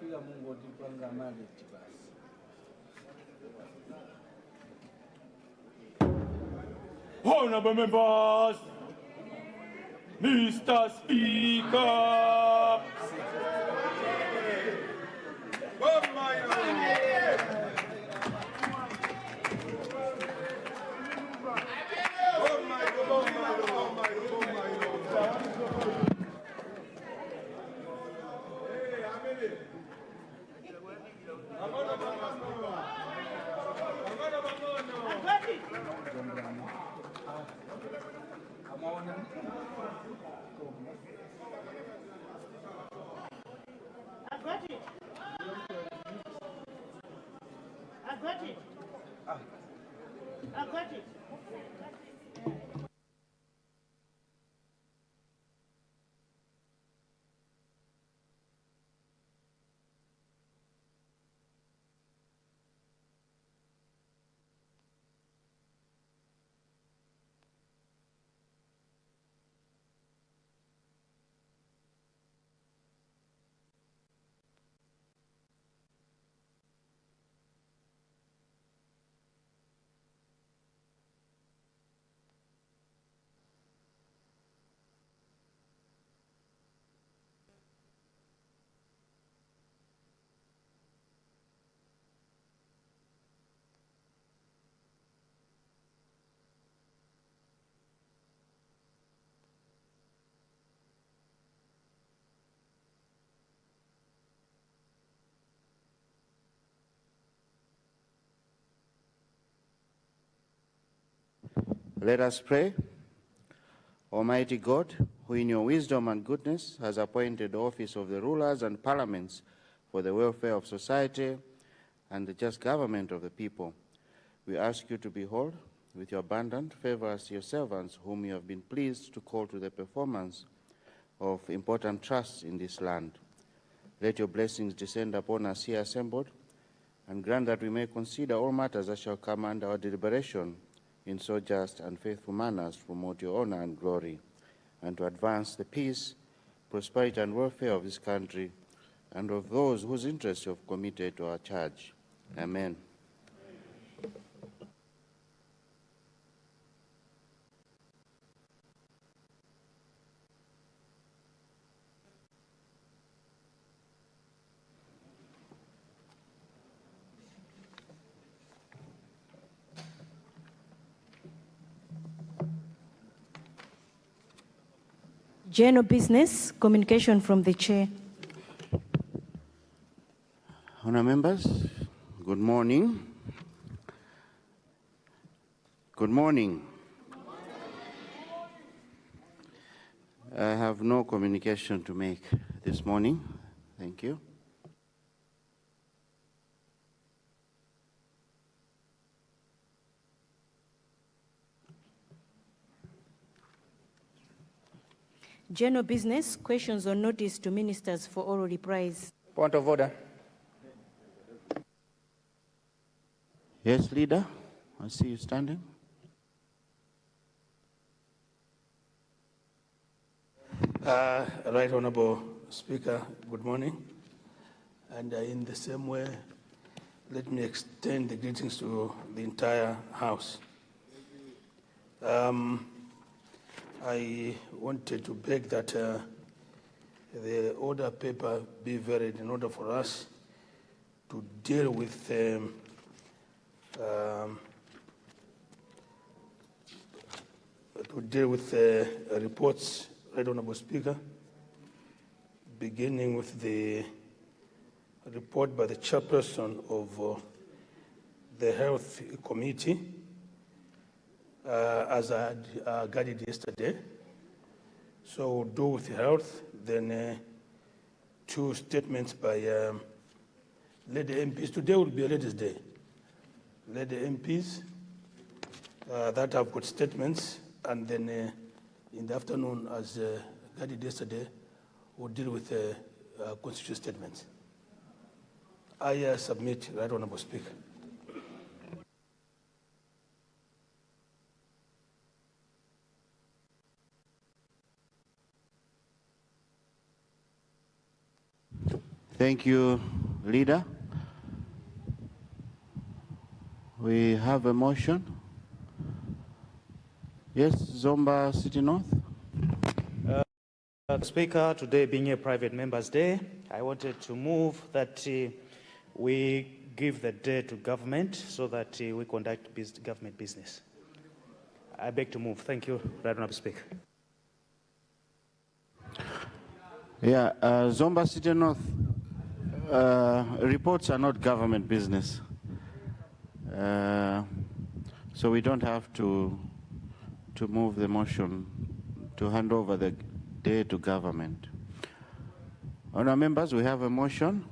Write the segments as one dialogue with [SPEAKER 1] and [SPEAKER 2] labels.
[SPEAKER 1] Speaker Mungu tipanga manage basi.
[SPEAKER 2] Honorable members, Mr. Speaker.
[SPEAKER 3] Let us pray. Almighty God, who in your wisdom and goodness has appointed the office of the rulers and parliaments for the welfare of society and the just government of the people, we ask you to behold with your abundant favor as your servants whom you have been pleased to call to the performance of important trusts in this land. Let your blessings descend upon us here assembled, and grant that we may consider all matters that shall come under our deliberation in so just and faithful manners to promote your honor and glory, and to advance the peace, prosperity, and welfare of this country and of those whose interests you have committed to our charge. Amen.
[SPEAKER 4] General business, communication from the chair.
[SPEAKER 3] Honour members, good morning. Good morning. I have no communication to make this morning. Thank you.
[SPEAKER 4] General business, questions or notice to ministers for oral replies.
[SPEAKER 5] Point of order.
[SPEAKER 3] Yes, Leader, I see you standing.
[SPEAKER 6] Right Honourable Speaker, good morning. And in the same way, let me extend the greetings to the entire House. I wanted to beg that the order paper be varied in order for us to deal with reports, Right Honourable Speaker, beginning with the report by the chairperson of the Health Committee, as I had guided yesterday. So we'll do with health, then 2 statements by lady MPs. Today will be a ladies' day. Lady MPs that have got statements, and then in the afternoon, as guided yesterday, we'll deal with constitutional statements. I submit, Right Honourable Speaker.
[SPEAKER 3] Thank you, Leader. We have a motion. Yes, Zomba City North.
[SPEAKER 5] Speaker, today being a private member's day, I wanted to move that we give the day to government so that we conduct government business. I beg to move. Thank you, Right Honourable Speaker.
[SPEAKER 3] Yeah, Zomba City North, reports are not government business. So we don't have to move the motion to hand over the day to government. Honourable members, we have a motion.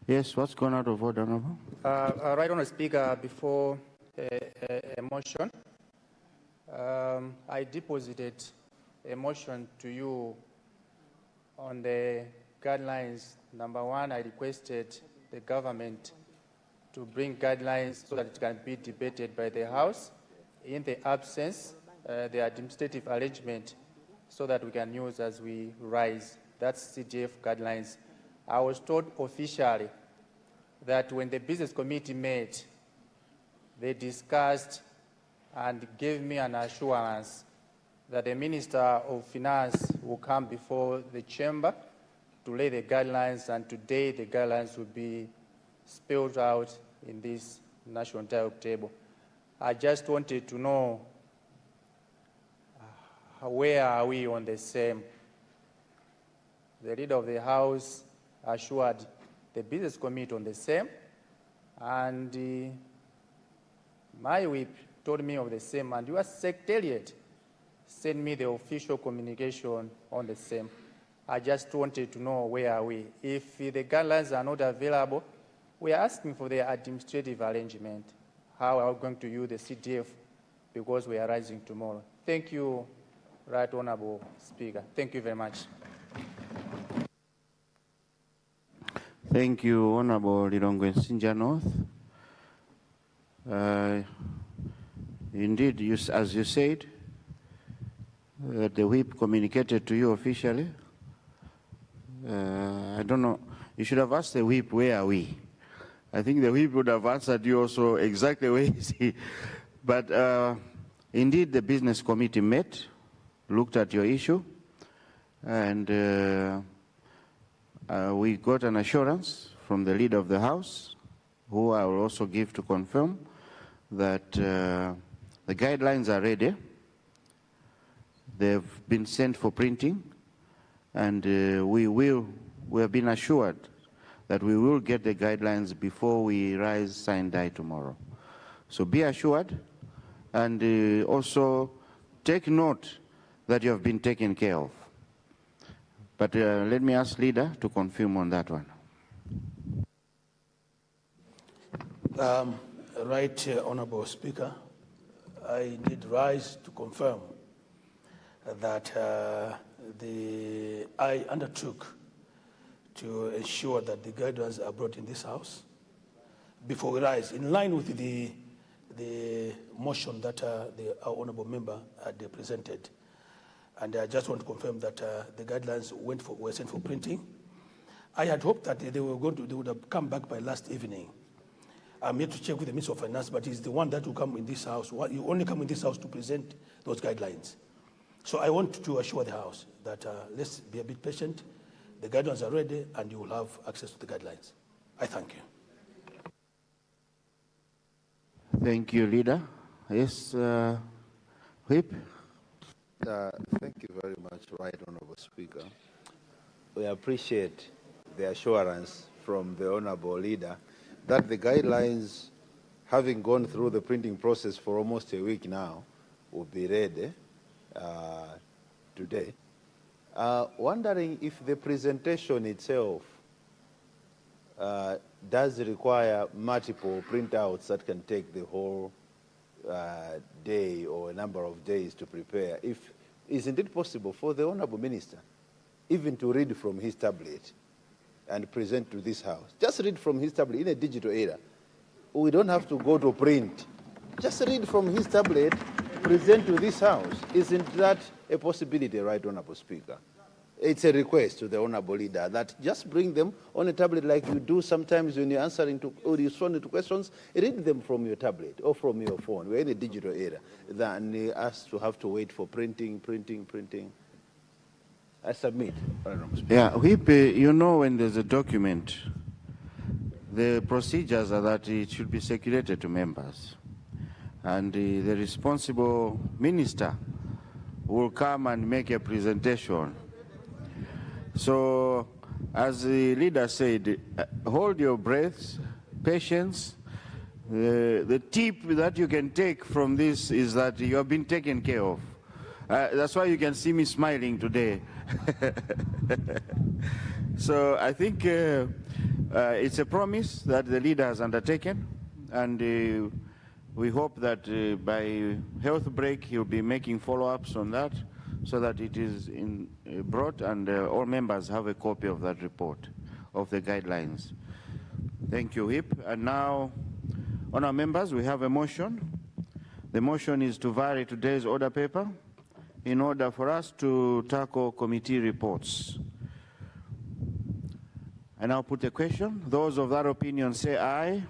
[SPEAKER 3] Yes, what's gone out of order, Honourable?
[SPEAKER 7] Right Honourable Speaker, before a motion, I deposited a motion to you on the guidelines. Number one, I requested the government to bring guidelines so that it can be debated by the House. In the absence, the administrative arrangement so that we can use as we rise. That's CDF guidelines. I was told officially that when the business committee met, they discussed and gave me an assurance that the Minister of Finance will come before the chamber to lay the guidelines, and today the guidelines will be spelled out in this national dialogue table. I just wanted to know where are we on the same. The leader of the House assured the business committee on the same, and my whip told me of the same, and your secretariat sent me the official communication on the same. I just wanted to know where are we. If the guidelines are not available, we are asking for the administrative arrangement. How are we going to use the CDF, because we are rising tomorrow. Thank you, Right Honourable Speaker. Thank you very much.
[SPEAKER 3] Thank you, Honourable Lilongwe Sinja North. Indeed, as you said, the whip communicated to you officially. I don't know, you should have asked the whip, where are we? I think the whip would have answered you also exactly where is he. But indeed, the business committee met, looked at your issue, and we got an assurance from the leader of the House, who I will also give to confirm that the guidelines are ready. They've been sent for printing, and we have been assured that we will get the guidelines before we rise, sign, die tomorrow. So be assured, and also take note that you have been taken care of. But let me ask leader to confirm on that one.
[SPEAKER 6] Right, Honourable Speaker, I did rise to confirm that I undertook to ensure that the guidelines are brought in this House before we rise, in line with the motion that our Honourable Member had presented. And I just want to confirm that the guidelines were sent for printing. I had hoped that they would have come back by last evening. I'm yet to check with the Minister of Finance, but he's the one that will come in this House. You only come in this House to present those guidelines. So I want to assure the House that let's be a bit patient. The guidelines are ready, and you will have access to the guidelines. I thank you.
[SPEAKER 3] Thank you, leader. Yes, Whip.
[SPEAKER 8] Thank you very much, Right Honourable Speaker. We appreciate the assurance from the Honourable Leader that the guidelines, having gone through the printing process for almost a week now, will be ready today. Wondering if the presentation itself does require multiple printouts that can take the whole day or a number of days to prepare. Isn't it possible for the Honourable Minister even to read from his tablet and present to this House? Just read from his tablet in a digital era. We don't have to go to print. Just read from his tablet, present to this House. Isn't that a possibility, Right Honourable Speaker? it's a request to the honorable leader that just bring them on a tablet like you do sometimes when you're answering to or responding to questions. Read them from your tablet or from your phone. We're in a digital era than us to have to wait for printing. I submit.
[SPEAKER 3] Yeah, Whip, you know when there's a document, the procedures are that it should be circulated to members. And the responsible minister will come and make a presentation. So, as the leader said, hold your breaths, patience. The tip that you can take from this is that you have been taken care of. That's why you can see me smiling today. So I think it's a promise that the leader has undertaken, and we hope that by health break he'll be making follow-ups on that, so that it is brought and all members have a copy of that report, of the guidelines. Thank you, Whip. And now, honourable members, we have a motion. The motion is to vary today's order paper in order for us to tackle committee reports. I now put a question. Those of that opinion say aye.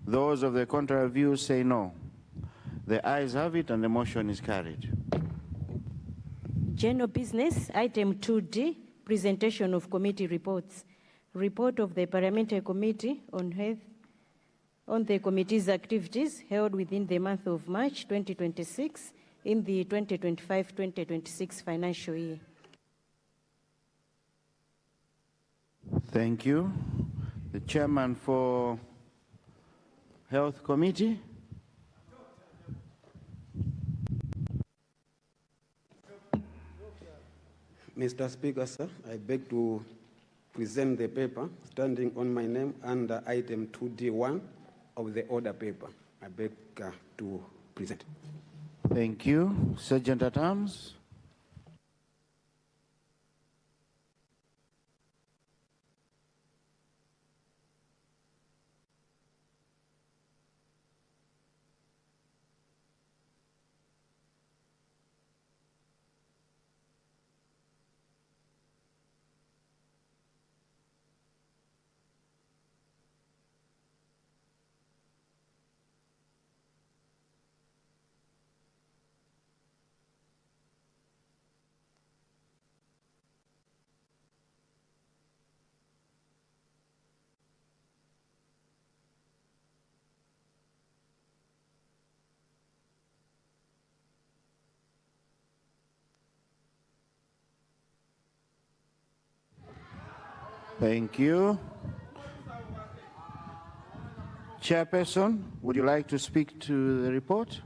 [SPEAKER 3] Those of the contrary view say no. The ayes have it and the motion is carried.
[SPEAKER 4] General business, item 2D, presentation of committee reports. Report of the Parliamentary Committee on Health on the committee's activities held within the month of March 2026 in the 2025-2026 financial year.
[SPEAKER 3] Thank you. The chairman for Health Committee.
[SPEAKER 9] Mr. Speaker, sir, I beg to present the paper standing on my name under item 2D1 of the order paper. I beg to present.
[SPEAKER 3] Thank you. Sergeant at Arms. Thank you. Chairperson, would you like to speak to the report?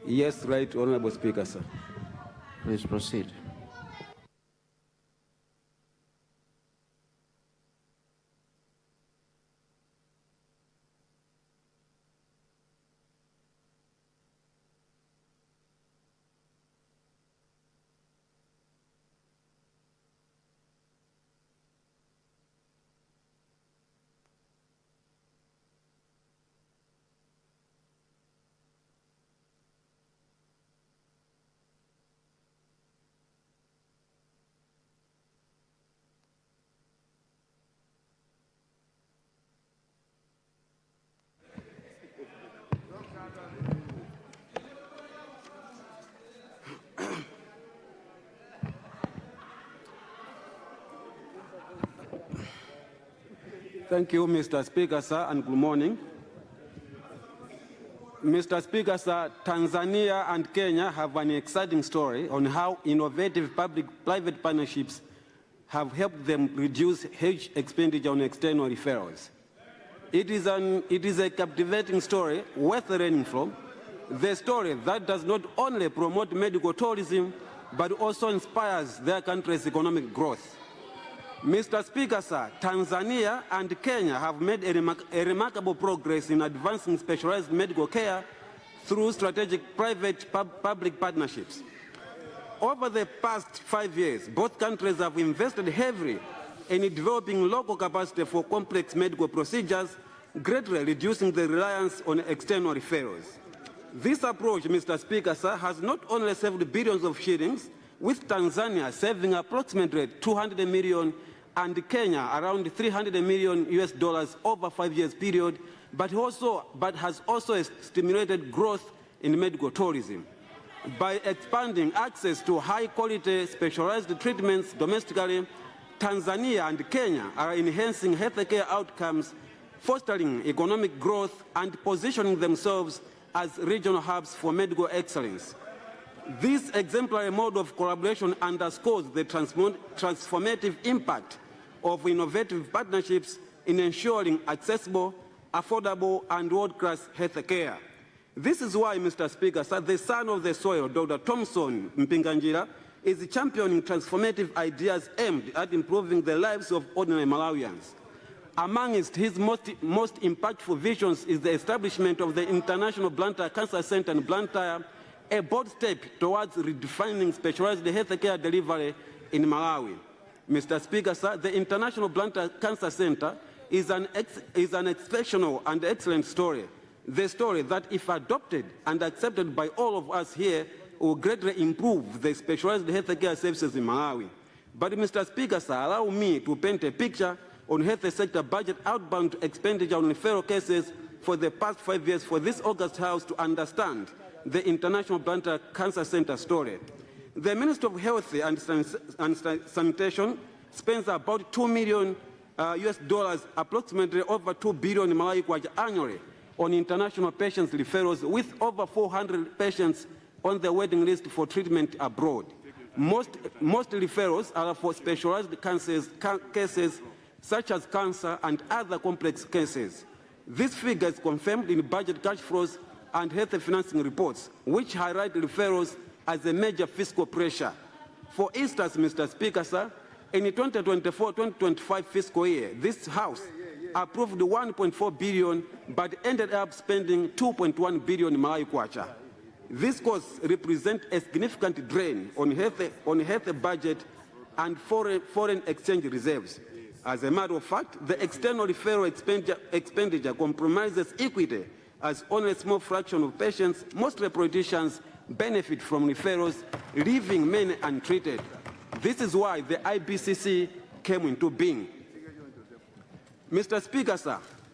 [SPEAKER 9] Yes, right, Honorable Speaker, sir.
[SPEAKER 3] Please proceed.
[SPEAKER 9] Thank you, Mr. Speaker, sir, and good morning. Mr. Speaker, sir, Tanzania and Kenya have an exciting story on how innovative public-private partnerships have helped them reduce huge expenditure on external referrals. It is a captivating story worth learning from, the story that does not only promote medical tourism, but also inspires their country's economic growth. Mr. Speaker, sir, Tanzania and Kenya have made a remarkable progress in advancing specialized medical care through strategic private-public partnerships. Over the past 5 years, both countries have invested heavily in developing local capacity for complex medical procedures, greatly reducing the reliance on external referrals. This approach, Mr. Speaker, sir, has not only saved billions of shillings, with Tanzania saving approximately 200 million and Kenya around 300 million US dollars over 5 years period, but has also stimulated growth in medical tourism. By expanding access to high-quality specialized treatments domestically, Tanzania and Kenya are enhancing healthcare outcomes, fostering economic growth, and positioning themselves as regional hubs for medical excellence. This exemplary mode of collaboration underscores the transformative impact of innovative partnerships in ensuring accessible, affordable, and world-class healthcare. This is why, Mr. Speaker, the son of the soil, Dr. Thompson Mpinganjira, is championing transformative ideas aimed at improving the lives of ordinary Malawians. Amongst his most impactful visions is the establishment of the International Luntha Cancer Center in Blantyre, a bold step towards redefining specialized healthcare delivery in Malawi. Mr. Speaker, the International Luntha Cancer Center is an exceptional and excellent story. The story that, if adopted and accepted by all of us here, will greatly improve the specialized healthcare services in Malawi. But, Mr. Speaker, allow me to paint a picture on health sector budget outbound expenditure on referral cases for the past 5 years for this August House to understand the International Luntha Cancer Center story. The Ministry of Health and Sanitation spends about $2 million US dollars, approximately over 2 billion Malawi kwacha annually, on international patients referrals, with over 400 patients on the waiting list for treatment abroad. Most referrals are for specialized cases such as cancer and other complex cases. This figure is confirmed in budget cash flows and health financing reports, which highlight referrals as a major fiscal pressure. For instance, Mr. Speaker, in the 2024-2025 fiscal year, this House approved 1.4 billion, but ended up spending 2.1 billion Malawi kwacha. These costs represent a significant drain on health budget and foreign exchange reserves. As a matter of fact, the external referral expenditure compromises equity, as only a small fraction of patients, mostly politicians, benefit from referrals, leaving many untreated. This is why the IBCC came into being. Mr. Speaker,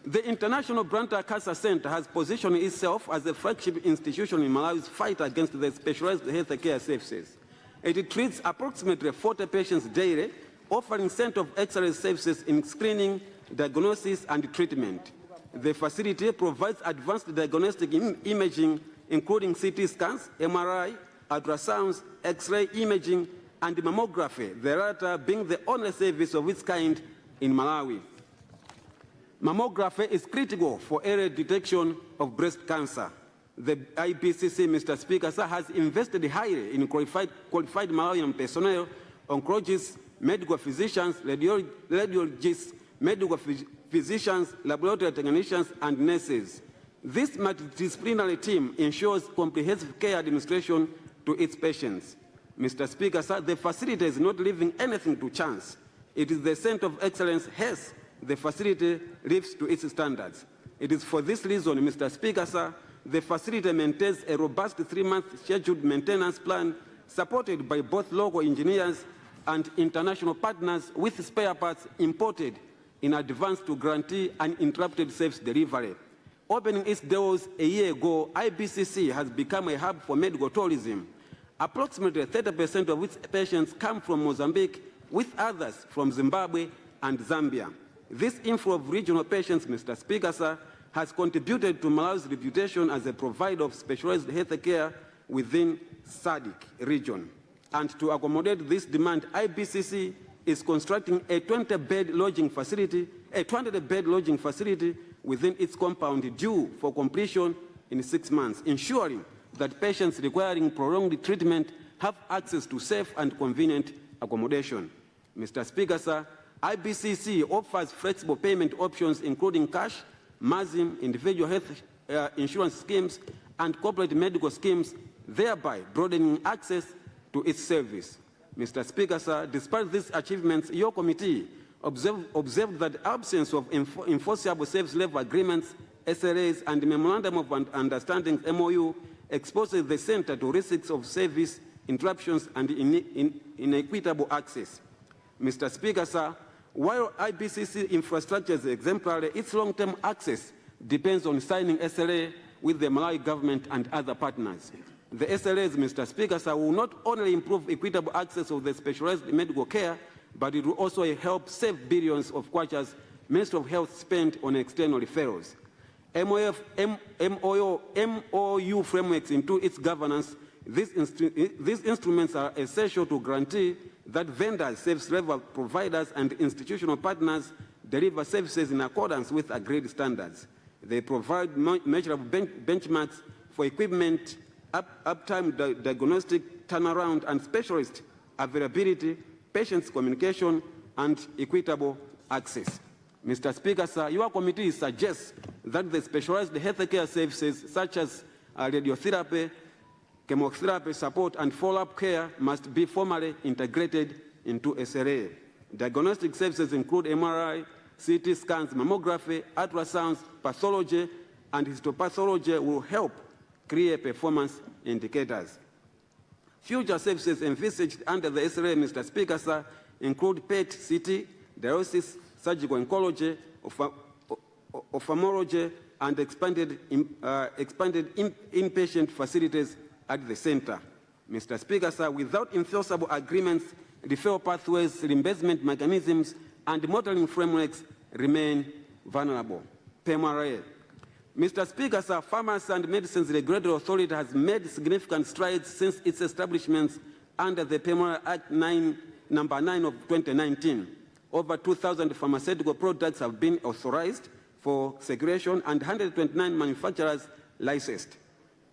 [SPEAKER 9] the International Luntha Cancer Center has positioned itself as a flagship institution in Malawi's fight against the specialized healthcare services. It treats approximately 40 patients daily, offering Center of Excellence services in screening, diagnosis, and treatment. The facility provides advanced diagnostic imaging, including CT scans, MRI, ultrasounds, X-ray imaging, and mammography, the latter being the only service of its kind in Malawi. Mammography is critical for early detection of breast cancer. The IBCC, Mr. Speaker, has invested highly in qualified Malawian personnel, oncologists, medical physicians, radiologists, medical physicians, laboratory technicians, and nurses. This multidisciplinary team ensures comprehensive care administration to its patients. Mr. Speaker, the facility is not leaving anything to chance. It is the Center of Excellence, hence the facility lives to its standards. It is for this reason, Mr. Speaker, the facility maintains a robust 3-month scheduled maintenance plan supported by both local engineers and international partners, with spare parts imported in advance to guarantee uninterrupted service delivery. Opening its doors a year ago, IBCC has become a hub for medical tourism. Approximately 30% of its patients come from Mozambique, with others from Zimbabwe and Zambia. This inflow of regional patients, Mr. Speaker, has contributed to Malawi's reputation as a provider of specialized health care within SADC region. And to accommodate this demand, IBCC is constructing a 20-bed lodging facility, within its compound, due for completion in 6 months, ensuring that patients requiring prolonged treatment have access to safe and convenient accommodation. Mr. Speaker, IBCC offers flexible payment options, including cash, MAZIM, individual health insurance schemes, and corporate medical schemes, thereby broadening access to its service. Mr. Speaker, despite these achievements, your committee observed that the absence of enforceable service level agreements, SLAs, and Memorandum of Understanding, MOU, exposes the center to risks of service interruptions, and inequitable access. Mr. Speaker, sir, while IBCC infrastructure is exemplary, its long-term access depends on signing SLA with the Malawi government and other partners. The SLAs, Mr. Speaker, sir, will not only improve equitable access of the specialized medical care, but it will also help save billions of kwacha's Ministry of Health spent on external referrals. MOU frameworks into its governance, these instruments are essential to guarantee that vendors, service level providers, and institutional partners deliver services in accordance with agreed standards. They provide measurable benchmarks for equipment, uptime, diagnostic turnaround, and specialist availability, patients' communication, and equitable access. Mr. Speaker, sir, your committee suggests that the specialized healthcare services such as radiotherapy, chemotherapy support, and follow-up care must be formally integrated into SLA. Diagnostic services include MRI, CT scans, mammography, ultrasounds, pathology, and histopathology will help create performance indicators. Future services envisaged under the SLA, Mr. Speaker, sir, include PET, CT, dialysis, surgical oncology, ophthalmology, and expanded inpatient facilities at the center. Mr. Speaker, sir, without enforceable agreements, referral pathways, reimbursement mechanisms, and monitoring frameworks remain vulnerable. PMRA. Mr. Speaker, sir, Pharmacy and Medicines Regulatory Authority has made significant strides since its establishment under the PMRA Act No. 9 of 2019. Over 2,000 pharmaceutical products have been authorized for circulation and 129 manufacturers licensed.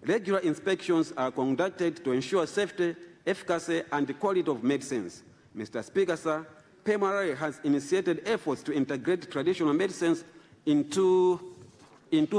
[SPEAKER 9] Regular inspections are conducted to ensure safety, efficacy, and the quality of medicines. Mr. Speaker, sir, PMRA has initiated efforts to integrate traditional medicines into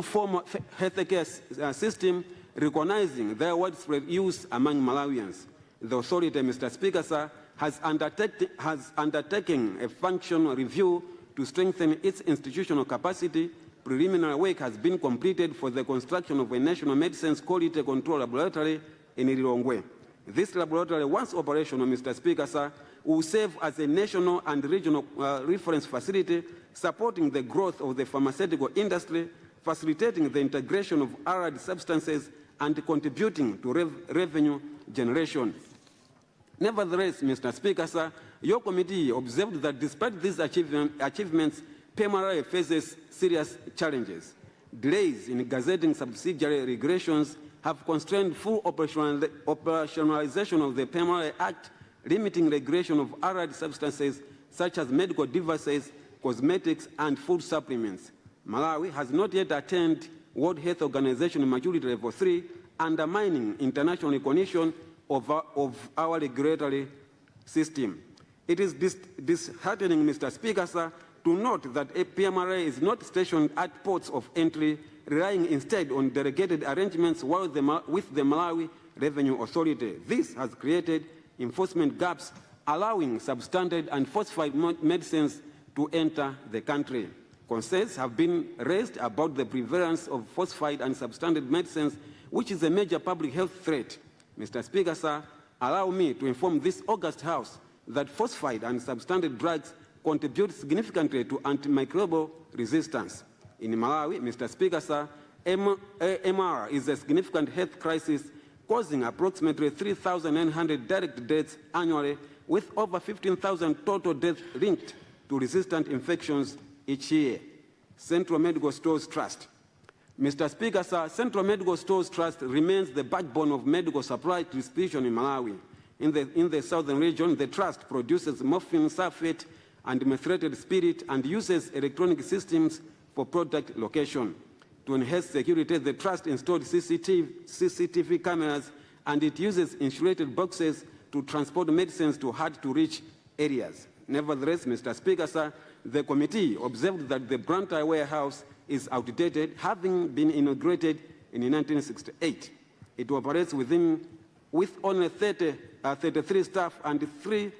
[SPEAKER 9] formal healthcare system, recognizing their widespread use among Malawians. The authority, Mr. Speaker, sir, has undertaken a functional review to strengthen its institutional capacity. Preliminary work has been completed for the construction of a national medicines quality control laboratory in Lilongwe. This laboratory, once operational, Mr. Speaker, sir, will serve as a national and regional reference facility, supporting the growth of the pharmaceutical industry, facilitating the integration of allied substances, and contributing to revenue generation. Nevertheless, Mr. Speaker, sir, your committee observed that despite these achievements, PMRA faces serious challenges. Delays in gazetting subsidiary regulations have constrained full operationalization of the PMRA Act, limiting regulation of allied substances such as medical devices, cosmetics, and food supplements. Malawi has not yet attained World Health Organization maturity level 3, undermining international recognition of our regulatory system. It is disheartening, Mr. Speaker, sir, to note that PMRA is not stationed at ports of entry, relying instead on delegated arrangements with the Malawi Revenue Authority. This has created enforcement gaps, allowing substandard and falsified medicines to enter the country. Concerns have been raised about the prevalence of falsified and substandard medicines, which is a major public health threat. Mr. Speaker, sir, allow me to inform this august House that falsified and substandard drugs contribute significantly to antimicrobial resistance. In Malawi, Mr. Speaker, sir, MR is a significant health crisis, causing approximately 3,900 direct deaths annually, with over 15,000 total deaths linked to resistant infections each year. Central Medical Stores Trust. Mr. Speaker, sir, Central Medical Stores Trust remains the backbone of medical supply distribution in Malawi. In the southern region, the trust produces morphine sulfate and methylated spirit and uses electronic systems for product location. To enhance security, the trust installed CCTV cameras, and it uses insulated boxes to transport medicines to hard-to-reach areas. Nevertheless, Mr. Speaker, sir, the committee observed that the Brantay warehouse is outdated, having been inaugurated in 1968. It operates with only 33 staff and 3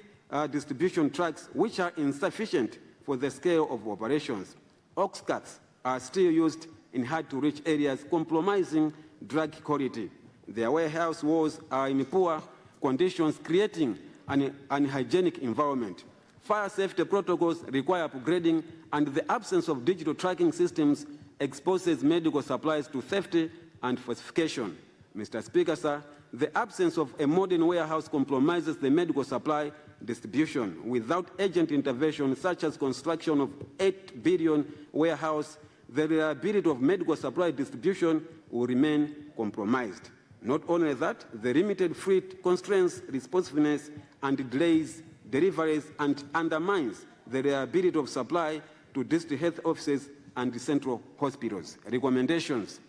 [SPEAKER 9] distribution trucks, which are insufficient for the scale of operations. Ox carts are still used in hard-to-reach areas, compromising drug quality. Their warehouse walls are in poor conditions, creating an unhygienic environment. Fire safety protocols require upgrading, and the absence of digital tracking systems exposes medical supplies to theft and falsification. Mr. Speaker, sir, the absence of a modern warehouse compromises the medical supply distribution. Without urgent intervention, such as construction of 8 billion warehouse, the reliability of medical supply distribution will remain compromised. Not only that, the limited fleet constraints responsiveness and delays deliveries and undermines the reliability of supply to district health offices and central hospitals. Recommendations.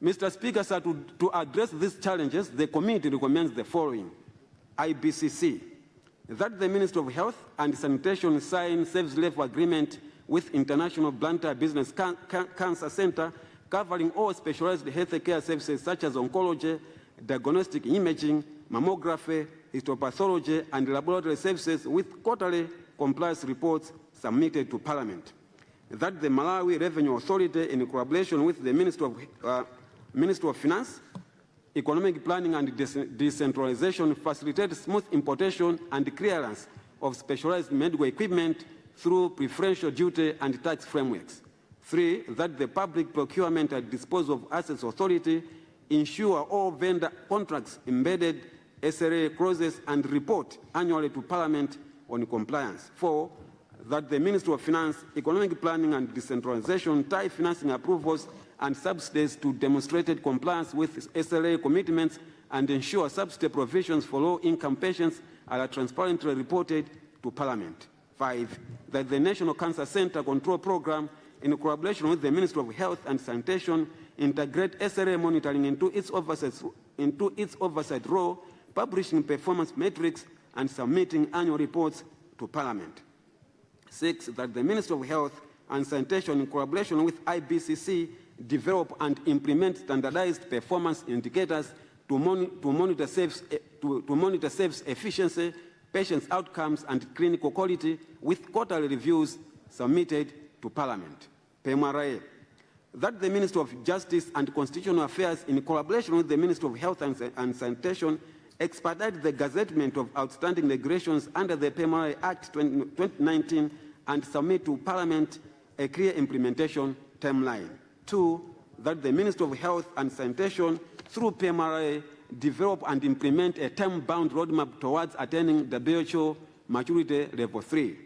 [SPEAKER 9] Mr. Speaker, sir, to address these challenges, the committee recommends the following. IBCC, that the Minister of Health and Sanitation sign service level agreement with International Luntha Business Cancer Center covering all specialized health care services such as oncology, diagnostic imaging, mammography, histopathology, and laboratory services with quarterly compliance reports submitted to Parliament. That the Malawi Revenue Authority, in collaboration with the Ministry of Finance, Economic Planning and Decentralization, facilitate smooth importation and clearance of specialized medical equipment through preferential duty and tax frameworks. 3, that the Public Procurement and Disposal of Assets Authority ensure all vendor contracts embedded SLA clauses and report annually to Parliament on compliance. 4, that the Ministry of Finance, Economic Planning and Decentralization tie financing approvals and subsidies to demonstrated compliance with SLA commitments and ensure subsidy provisions for low-income patients are transparently reported to Parliament. 5, that the National Cancer Center Control Program, in collaboration with the Ministry of Health and Sanitation, integrate SLA monitoring into its oversight role, publishing performance metrics and submitting annual reports to Parliament. 6, that the Ministry of Health and Sanitation, in collaboration with IBCC, develop and implement standardized performance indicators to monitor service efficiency, patient outcomes, and clinical quality with quarterly reviews submitted to Parliament. PMRA, that the Ministry of Justice and Constitutional Affairs, in collaboration with the Ministry of Health and Sanitation, expedite the gazettement of outstanding regulations under the PMRA Act 2019 and submit to Parliament a clear implementation timeline. 2, that the Ministry of Health and Sanitation, through PMRA, develop and implement a time-bound roadmap towards attaining WHO maturity level 3.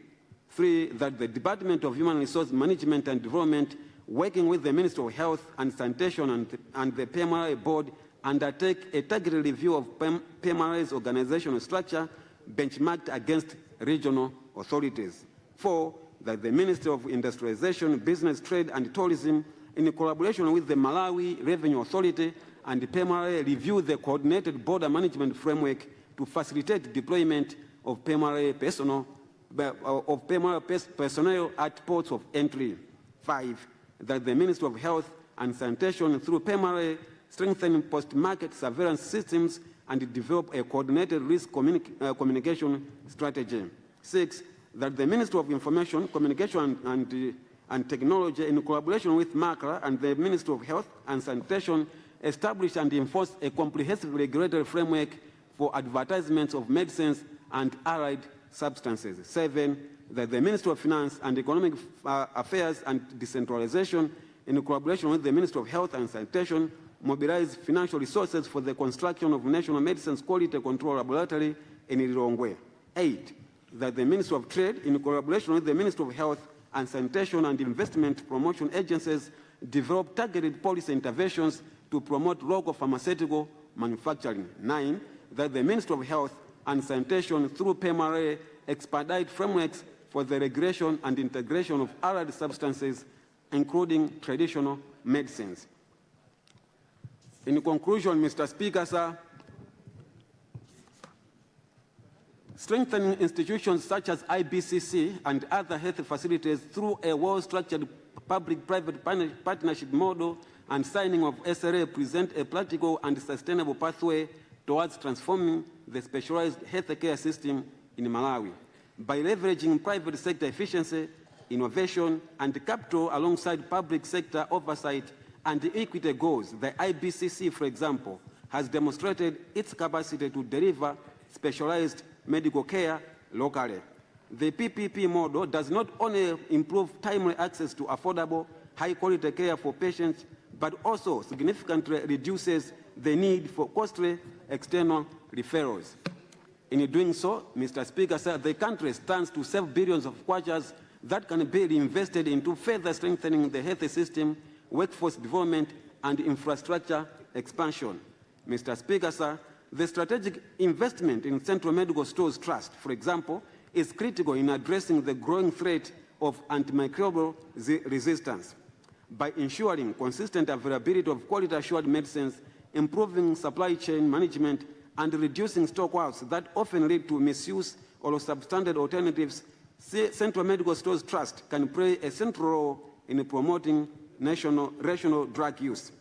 [SPEAKER 9] 3, that the Department of Human Resource Management and Development, working with the Ministry of Health and Sanitation and the PMRA board, undertake a targeted review of PMRA's organizational structure benchmarked against regional authorities. 4, that the Ministry of Industrialization, Business, Trade and Tourism, in collaboration with the Malawi Revenue Authority and the PMRA, review the coordinated border management framework to facilitate deployment of PMRA personnel at ports of entry. 5, that the Ministry of Health and Sanitation, through PMRA, strengthen post-market surveillance systems and develop a coordinated risk communication strategy. 6, that the Ministry of Information, Communication and Technology, in collaboration with MACRA and the Ministry of Health and Sanitation, establish and enforce a comprehensive regulatory framework for advertisements of medicines and allied substances. 7, that the Ministry of Finance and Economic Affairs and Decentralization, in collaboration with the Ministry of Health and Sanitation, mobilize financial resources for the construction of National Medicines Quality Control Laboratory in Lilongwe. 8, that the Ministry of Trade, in collaboration with the Ministry of Health and Sanitation and Investment Promotion Agencies, develop targeted policy interventions to promote local pharmaceutical manufacturing. 9, that the Ministry of Health and Sanitation, through PMRA, expedite frameworks for the regulation and integration of allied substances, including traditional medicines. In conclusion, Mr. Speaker, sir, strengthening institutions such as IBCC and other health facilities through a well-structured public-private partnership model and signing of SRA present a practical and sustainable pathway towards transforming the specialized healthcare system in Malawi. By leveraging private sector efficiency, innovation, and capital alongside public sector oversight and equity goals, the IBCC, for example, has demonstrated its capacity to deliver specialized medical care locally. The PPP model does not only improve timely access to affordable, high-quality care for patients, but also significantly reduces the need for costly external referrals. In doing so, Mr. Speaker, sir, the country stands to save billions of kwachas that can be reinvested into further strengthening the health system, workforce development, and infrastructure expansion. Mr. Speaker, sir, the strategic investment in Central Medical Stores Trust, for example, is critical in addressing the growing threat of antimicrobial resistance. By ensuring consistent availability of quality-assured medicines, improving supply chain management, and reducing stockouts that often lead to misuse or substandard alternatives, Central Medical Stores Trust can play a central role in promoting rational drug use.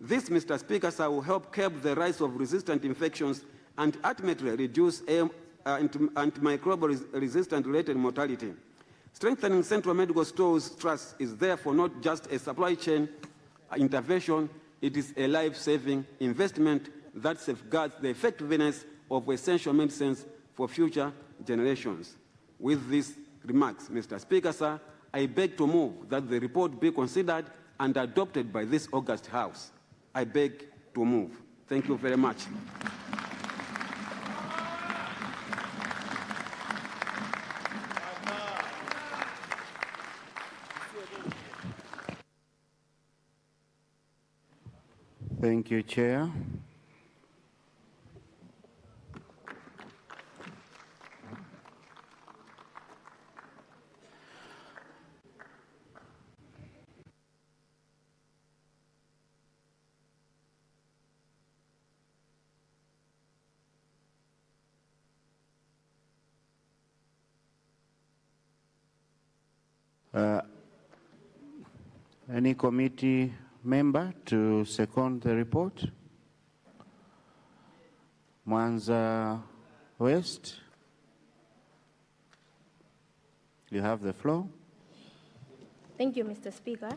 [SPEAKER 9] This, Mr. Speaker, sir, will help curb the rise of resistant infections and ultimately reduce antimicrobial resistant-related mortality. Strengthening Central Medical Stores Trust is therefore not just a supply chain intervention, it is a life-saving investment that safeguards the effectiveness of essential medicines for future generations. With these remarks, Mr. Speaker, sir, I beg to move that the report be considered and adopted by this august House. I beg to move. Thank you very much.
[SPEAKER 3] Thank you, Chair. Any committee member to second the report? Mwanza West, you have the floor.
[SPEAKER 10] Thank you, Mr. Speaker.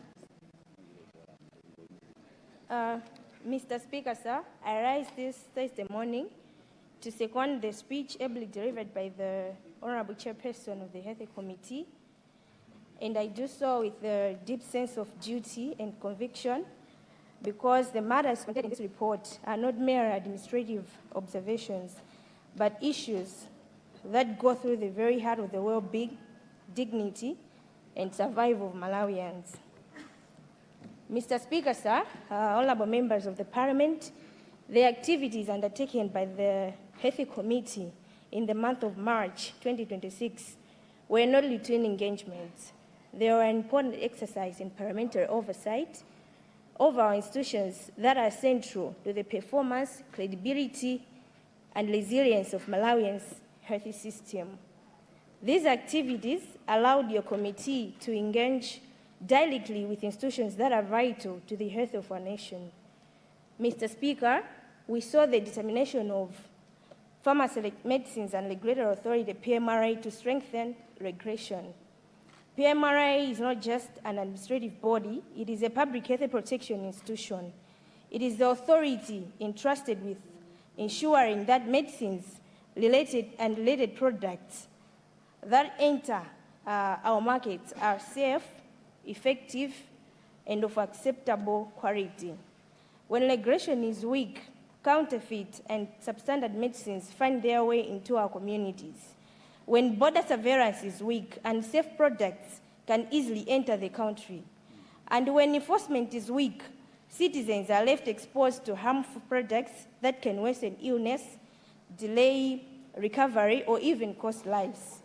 [SPEAKER 10] Mr. Speaker, sir, I rise this Thursday morning to second the speech ably delivered by the Honorable Chairperson of the Health Committee, and I do so with a deep sense of duty and conviction because the matters contained in this report are not mere administrative observations, but issues that go through the very heart of the well-being, dignity, and survival of Malawians. Mr. Speaker, sir, honorable members of the Parliament, the activities undertaken by the Health Committee in the month of March 2026 were not routine engagements. They were an important exercise in parliamentary oversight over our institutions that are central to the performance, credibility, and resilience of Malawians' health system. These activities allowed your committee to engage directly with institutions that are vital to the health of our nation. Mr. Speaker, we saw the determination of Pharmaceutical Medicines and Regulatory Authority, PMRA, to strengthen regulation. PMRA is not just an administrative body, it is a public health protection institution. It is the authority entrusted with ensuring that medicines related products that enter our markets are safe, effective, and of acceptable quality. When regulation is weak, counterfeit and substandard medicines find their way into our communities. When border surveillance is weak, unsafe products can easily enter the country. And when enforcement is weak, citizens are left exposed to harmful products that can worsen illness, delay recovery, or even cost lives.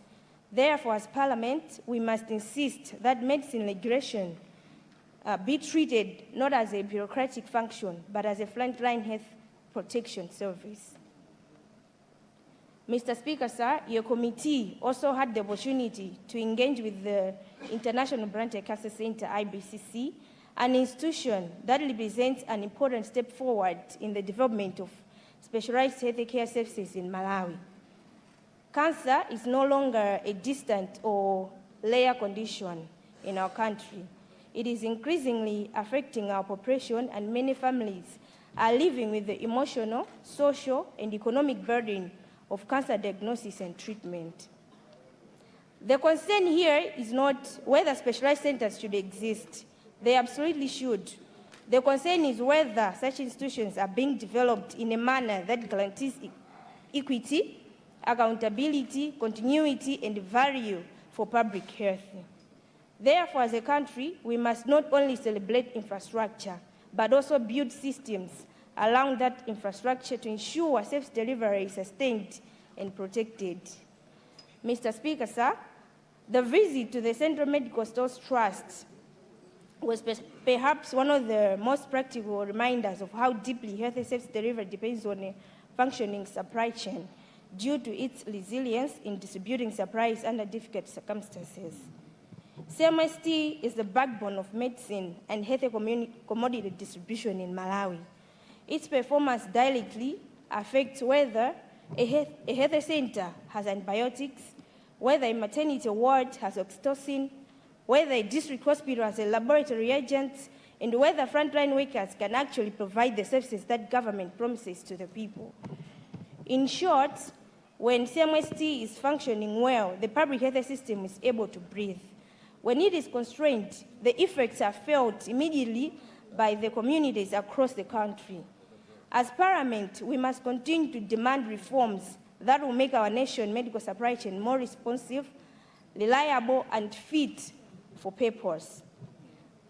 [SPEAKER 10] Therefore, as Parliament, we must insist that medicine regulation be treated not as a bureaucratic function, but as a frontline health protection service. Mr. Speaker, sir, your committee also had the opportunity to engage with the International Branch Cancer Center, IBCC, an institution that represents an important step forward in the development of specialized healthcare services in Malawi. Cancer is no longer a distant or rare condition in our country. It is increasingly affecting our population, and many families are living with the emotional, social, and economic burden of cancer diagnosis and treatment. The concern here is not whether specialized centers should exist. They absolutely should. The concern is whether such institutions are being developed in a manner that guarantees equity, accountability, continuity, and value for public health. Therefore, as a country, we must not only celebrate infrastructure, but also build systems around that infrastructure to ensure safe delivery is sustained and protected. Mr. Speaker, sir, the visit to the Central Medical Stores Trust was perhaps one of the most practical reminders of how deeply health service delivery depends on a functioning supply chain due to its resilience in distributing supplies under difficult circumstances. CMST is the backbone of medicine and health commodity distribution in Malawi. Its performance directly affects whether a health center has antibiotics, whether a maternity ward has oxytocin, whether a district hospital has a laboratory reagents, and whether frontline workers can actually provide the services that government promises to the people. In short, when CMST is functioning well, the public health system is able to breathe. When it is constrained, the effects are felt immediately by the communities across the country. As Parliament, we must continue to demand reforms that will make our nation's medical supply chain more responsive, reliable, and fit for purpose.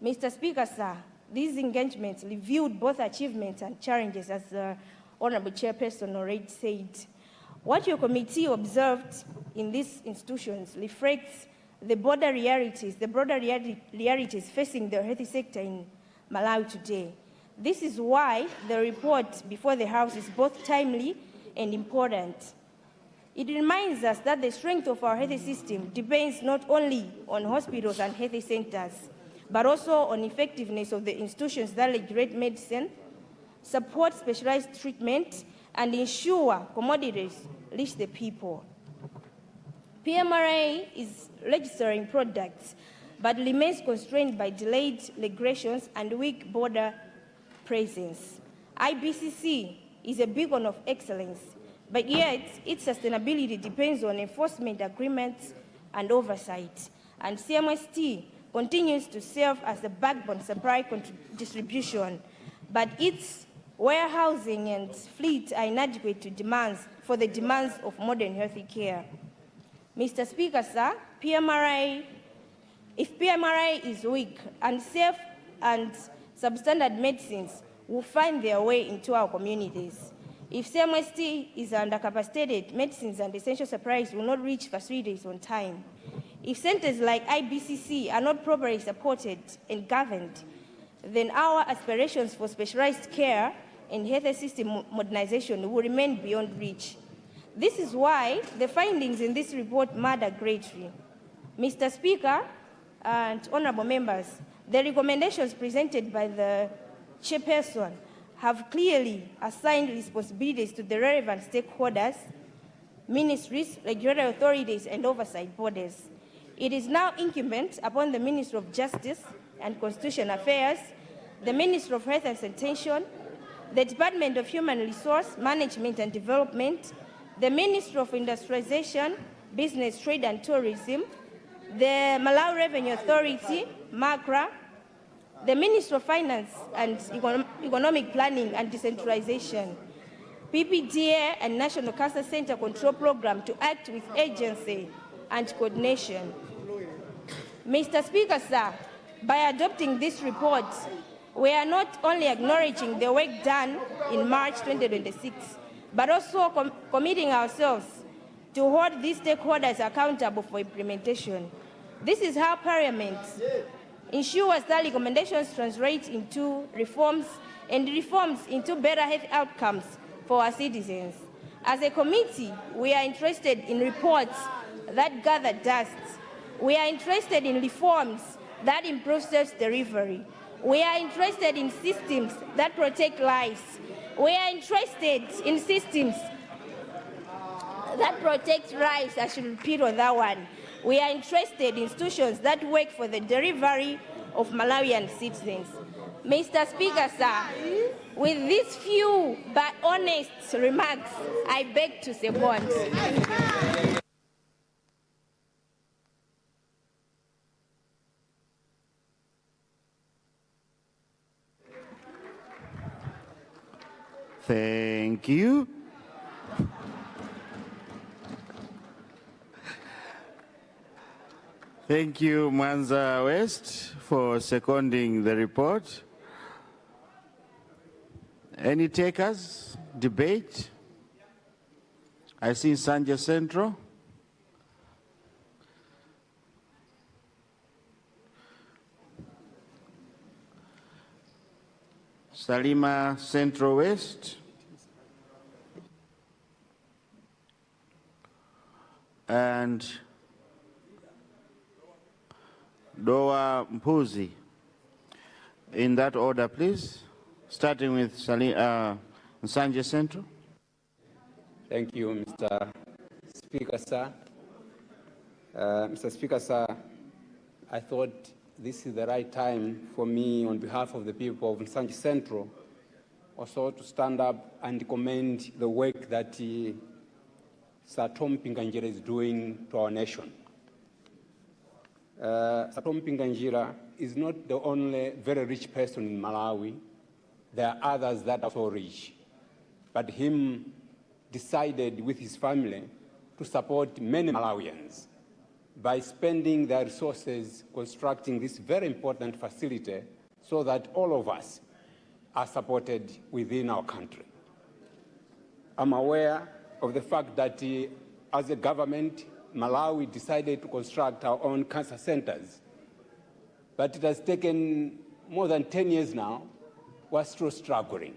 [SPEAKER 10] Mr. Speaker, sir, these engagements reviewed both achievements and challenges, as the Honorable Chairperson already said. What your committee observed in these institutions reflects the broader realities facing the health sector in Malawi today. This is why the report before the House is both timely and important. It reminds us that the strength of our health system depends not only on hospitals and health centers, but also on effectiveness of the institutions that regulate medicine, support specialized treatment, and ensure commodities reach the people. PMRA is registering products, but remains constrained by delayed regulations and weak border presence. IBCC is a beacon of excellence, but yet its sustainability depends on enforcement agreements and oversight. And CMST continues to serve as the backbone supply distribution, but its warehousing and fleet are inadequate to for the demands of modern health care. Mr. Speaker, sir, if PMRA is weak, unsafe and substandard medicines will find their way into our communities. If CMST is undercapacitated, medicines and essential supplies will not reach facilities on time. If centers like IBCC are not properly supported and governed, then our aspirations for specialized care and health system modernization will remain beyond reach. This is why the findings in this report matter greatly. Mr. Speaker and honorable members, the recommendations presented by the chairperson have clearly assigned responsibilities to the relevant stakeholders, ministries, regulatory authorities, and oversight bodies. It is now incumbent upon the Minister of Justice and Constitutional Affairs, the Minister of Health and Sanitation, the Department of Human Resource Management and Development, the Minister of Industrialization, Business, Trade and Tourism, the Malawi Revenue Authority, MACRA, the Minister of Finance and Economic Planning and Decentralization, PPDA and National Cancer Center Control Program to act with agency and coordination. Mr. Speaker, sir, by adopting this report, we are not only acknowledging the work done in March 2026, but also committing ourselves to hold these stakeholders accountable for implementation. This is how Parliament ensures that recommendations translate into reforms and reforms into better health outcomes for our citizens. As a committee, we are interested in reports that gather dust. We are interested in reforms that improve service delivery. We are interested in systems that protect lives. We are interested in systems that protect lives. I should repeat on that one. We are interested in institutions that work for the delivery of Malawian citizens. Mr. Speaker, sir, With these few but honest remarks, I beg to second.
[SPEAKER 3] Thank you. Thank you, Mwanza West, for seconding the report. Any takers? Debate? I see Sanje Central. Salima Central West. And Doa Mpuzi. In that order, please. Starting with Sanje Central.
[SPEAKER 11] Thank you, Mr. Speaker, sir. Mr. Speaker, sir, I thought this is the right time for me, on behalf of the people of Sanje Central, also to stand up and commend the work that Sir Tom Pinganjira is doing to our nation. Sir Tom Pinganjira is not the only very rich person in Malawi. There are others that are also rich. But him decided with his family to support many Malawians by spending their resources constructing this very important facility so that all of us are supported within our country. I'm aware of the fact that as a government, Malawi decided to construct our own cancer centers. But it has taken more than 10 years now. We're still struggling.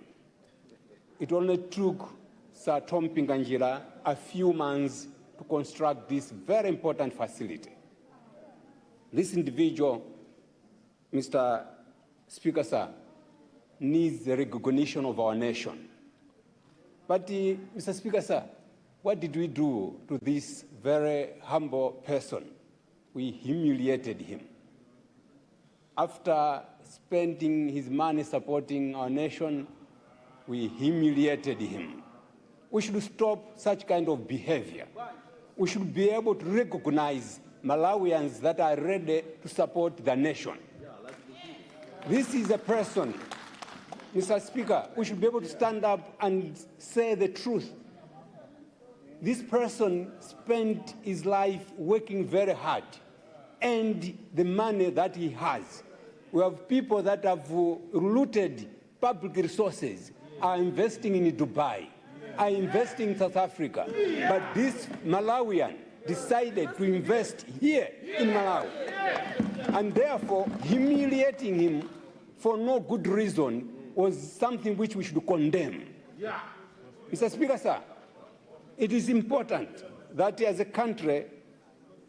[SPEAKER 11] It only took Sir Tom Pinganjira a few months to construct this very important facility. This individual, Mr. Speaker, sir, needs the recognition of our nation. But, Mr. Speaker, sir, what did we do to this very humble person? We humiliated him. After spending his money supporting our nation, we humiliated him. We should stop such kind of behavior. We should be able to recognize Malawians that are ready to support the nation. This is a person, Mr. Speaker, we should be able to stand up and say the truth. This person spent his life working very hard, and the money that he has. We have people that have looted public resources, are investing in Dubai, are investing in South Africa. But this Malawian decided to invest here in Malawi. And therefore, humiliating him for no good reason was something which we should condemn. Mr. Speaker, sir, it is important that as a country,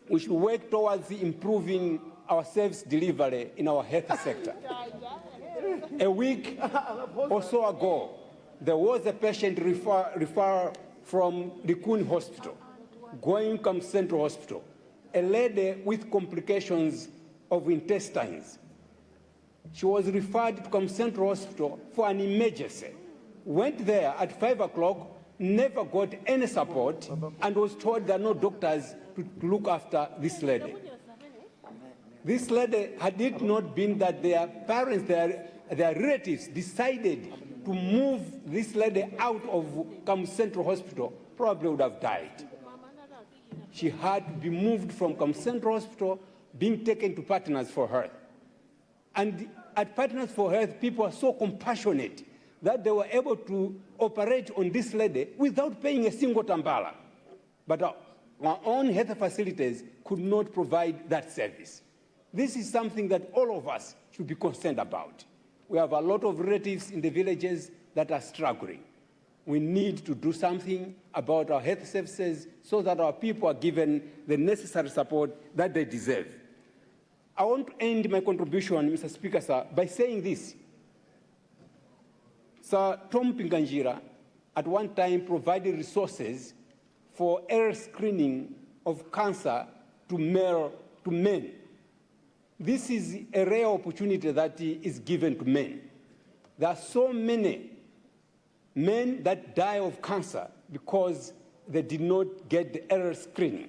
[SPEAKER 11] we should work towards improving our service delivery in our health sector. A week or so ago, there was a patient referred from Likuni Hospital, going to Central Hospital, a lady with complications of intestines. She was referred to Central Hospital for an emergency. Went there at 5 o'clock, never got any support, and was told there are no doctors to look after this lady. This lady, had it not been that their parents, their relatives decided to move this lady out of Central Hospital, probably would have died. She had to be moved from Central Hospital, being taken to Partners for Health. And at Partners for Health, people are so compassionate that they were able to operate on this lady without paying a single tambala. But our own health facilities could not provide that service. This is something that all of us should be concerned about. We have a lot of relatives in the villages that are struggling. We need to do something about our health services so that our people are given the necessary support that they deserve. I want to end my contribution, Mr. Speaker, sir, by saying this. Sir Tom Pinganjira at one time provided resources for early screening of cancer to men. This is a rare opportunity that is given to men. There are so many men that die of cancer because they did not get the early screening.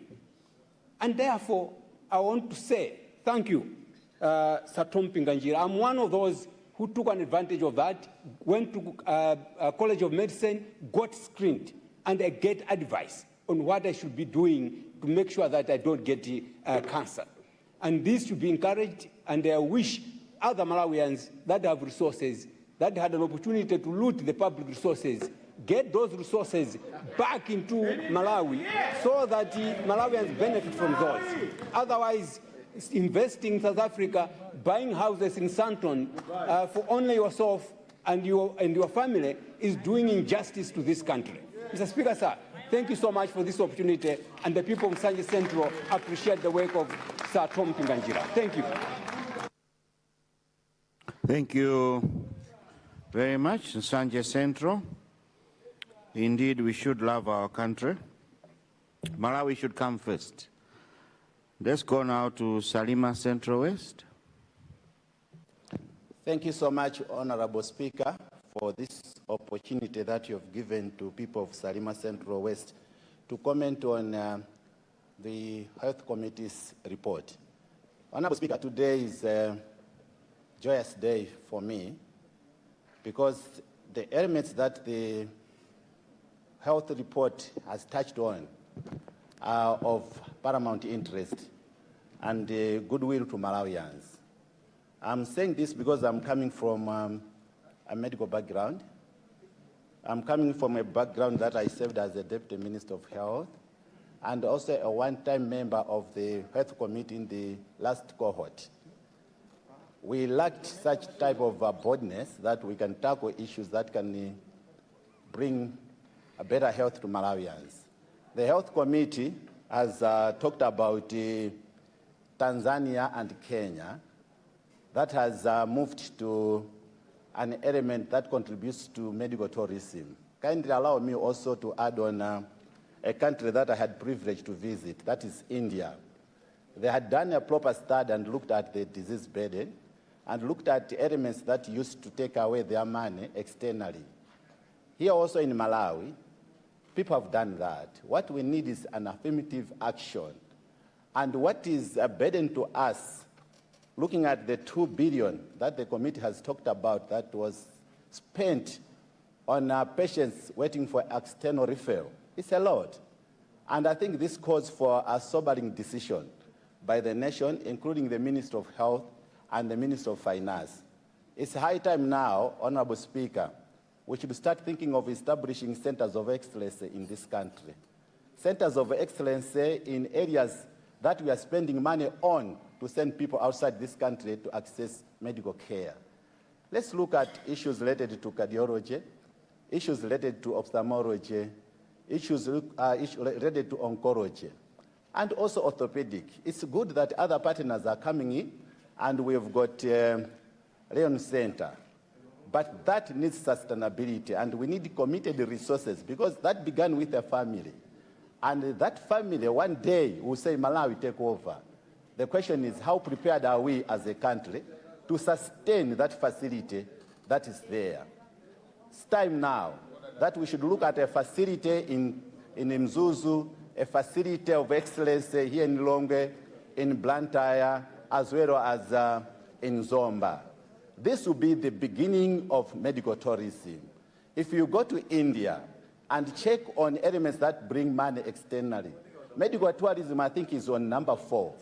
[SPEAKER 11] And therefore, I want to say thank you, Sir Tom Pinganjira. I'm one of those who took an advantage of that, went to College of Medicine, got screened, and I get advice on what I should be doing to make sure that I don't get cancer. And this should be encouraged, and I wish other Malawians that have resources, that had an opportunity to loot the public resources, get those resources back into Malawi so that Malawians benefit from those. Otherwise, investing in South Africa, buying houses in Santon for only yourself and your family is doing injustice to this country. Mr. Speaker, sir, thank you so much for this opportunity, and the people of Sanje Central appreciate the work of Sir Tom Pinganjira. Thank you.
[SPEAKER 3] Thank you very much, Sanje Central. Indeed, we should love our country. Malawi should come first. Let's go now to Salima Central West.
[SPEAKER 8] Thank you so much, Honorable Speaker, for this opportunity that you have given to people of Salima Central West to comment on the Health Committee's report. Honorable Speaker, today is a joyous day for me because the elements that the health report has touched on are of paramount interest and goodwill to Malawians. I'm saying this because I'm coming from a medical background. I'm coming from a background that I served as a Deputy Minister of Health and also a one-time member of the Health Committee in the last cohort. We lacked such type of boldness that we can tackle issues that can bring a better health to Malawians. The Health Committee has talked about Tanzania and Kenya. That has moved to an element that contributes to medical tourism. Kindly allow me also to add on a country that I had privilege to visit, that is India. They had done a proper study and looked at the disease burden and looked at the elements that used to take away their money externally. Here also in Malawi, people have done that. What we need is an affirmative action. And what is a burden to us, looking at the 2 billion that the committee has talked about that was spent on patients waiting for external referral, it's a lot. And I think this calls for a sobering decision by the nation, including the Minister of Health and the Minister of Finance. It's high time now, Honorable Speaker, we should start thinking of establishing centers of excellence in this country. Centers of excellence in areas that we are spending money on to send people outside this country to access medical care. Let's look at issues related to cardiology, issues related to ophthalmology, issues related to oncology, and also orthopedic. It's good that other partners are coming in, and we've got Leon Center. But that needs sustainability, and we need committed resources, because that began with a family. And that family, one day, will say, Malawi, take over. The question is, how prepared are we as a country to sustain that facility that is there? It's time now that we should look at a facility in Mzuzu, a facility of excellence here in Longwe, in Blantyre, as well as in Zomba. This will be the beginning of medical tourism. If you go to India and check on elements that bring money externally, medical tourism, I think, is on number 4.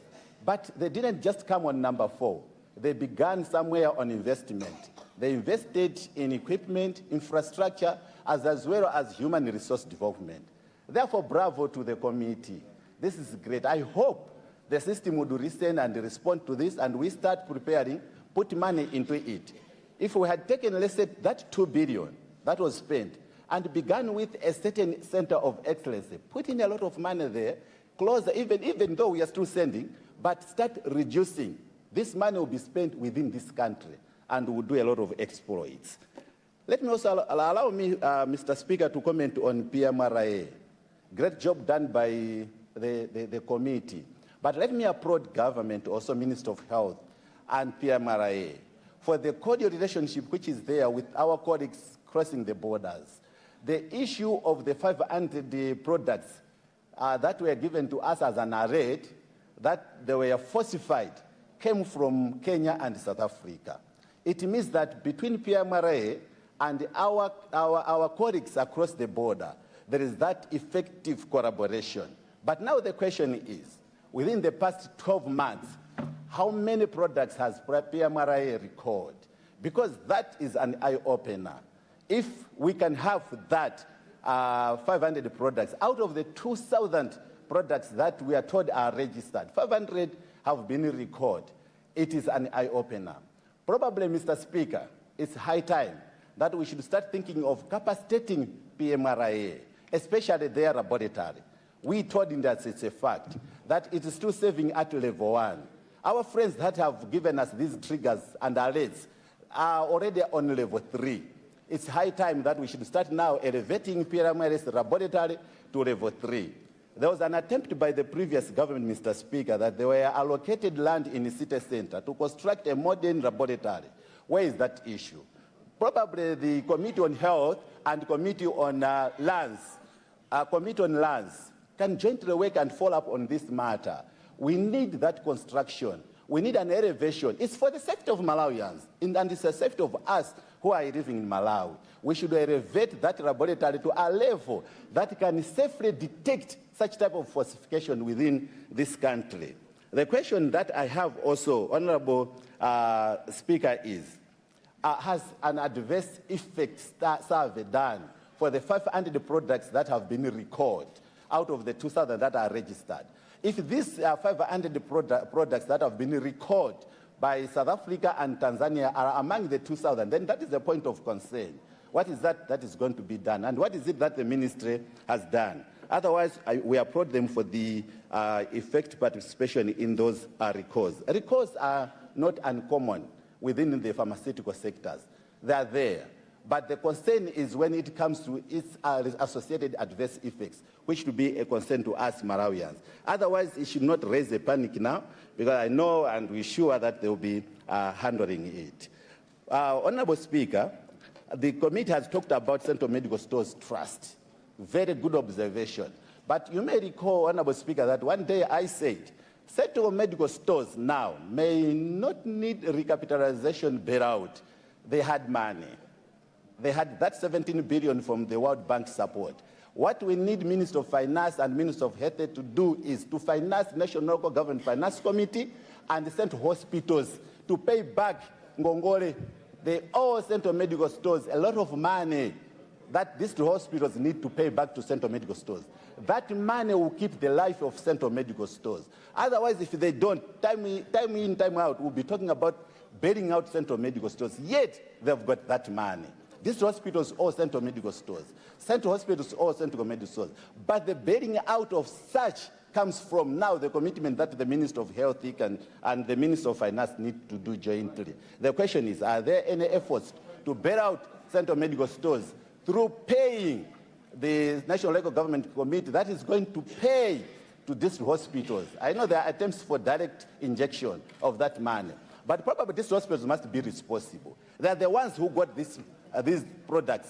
[SPEAKER 8] But they didn't just come on number 4. They began somewhere on investment. They invested in equipment, infrastructure, as well as human resource development. Therefore, bravo to the committee. This is great. I hope the system would listen and respond to this, and we start preparing, put money into it. If we had taken, let's say, that 2 billion that was spent and began with a certain center of excellence, put in a lot of money there, close, even though we are still sending, but start reducing. This money will be spent within this country and will do a lot of exploits. Let me also allow me, Mr. Speaker, to comment on PMRA. Great job done by the committee. But let me applaud government, also Minister of Health and PMRA, for the cordial relationship which is there with our colleagues crossing the borders. the issue of the 500 products that were given to us as an array, that they were falsified, came from Kenya and South Africa. It means that between PMRA and our colleagues across the border, there is that effective collaboration. But now the question is, within the past 12 months, how many products has PMRA recorded? Because that is an eye-opener. If we can have that 500 products, out of the 2,000 products that we are told are registered, 500 have been recorded. It is an eye-opener. Probably, Mr. Speaker, it's high time that we should start thinking of capacitating PMRA, especially their laboratory. We told them that it's a fact, that it is still saving at level 1. Our friends that have given us these triggers and alerts are already on level 3. It's high time that we should start now elevating PMRA's laboratory to level 3. There was an attempt by the previous government, Mr. Speaker, that they were allocated land in the city center to construct a modern laboratory. Where is that issue? Probably the Committee on Health and Committee on Lands can jointly work and follow up on this matter. We need that construction. We need an elevation. It's for the safety of Malawians, and it's the safety of us who are living in Malawi. We should elevate that laboratory to a level that can safely detect such type of falsification within this country. The question that I have also, Honorable Speaker, is, has an adverse effect survey done for the 500 products that have been recorded out of the 2,000 that are registered? If these 500 products that have been recorded by South Africa and Tanzania are among the 2,000, then that is a point of concern. What is that is going to be done? And what is it that the ministry has done? Otherwise, we applaud them for the effective participation in those recalls. Recalls are not uncommon within the pharmaceutical sectors. They are there. But the concern is when it comes to its associated adverse effects, which should be a concern to us Malawians. Otherwise, it should not raise a panic now, because I know and we're sure that they will be handling it. Honorable Speaker, the committee has talked about Central Medical Stores Trust. Very good observation. But you may recall, Honorable Speaker, that one day I said, Central Medical Stores now may not need recapitalization bailout. They had money. They had that 17 billion from the World Bank support. What we need Minister of Finance and Minister of Health to do is to finance National Local Government Finance Committee and the central hospitals to pay back Ngongole. They owe Central Medical Stores a lot of money that these two hospitals need to pay back to Central Medical Stores. That money will keep the life of Central Medical Stores. Otherwise, if they don't, time in, time out, we'll be talking about bailing out Central Medical Stores. Yet, they've got that money. These hospitals owe Central Medical Stores. Central hospitals owe Central Medical Stores. But the bailing out of such comes from now the commitment that the Minister of Health and the Minister of Finance need to do jointly. The question is, are there any efforts to bail out Central Medical Stores through paying the National Local Government Committee that is going to pay to these hospitals? I know there are attempts for direct injection of that money, but probably these hospitals must be responsible. They are the ones who got these products,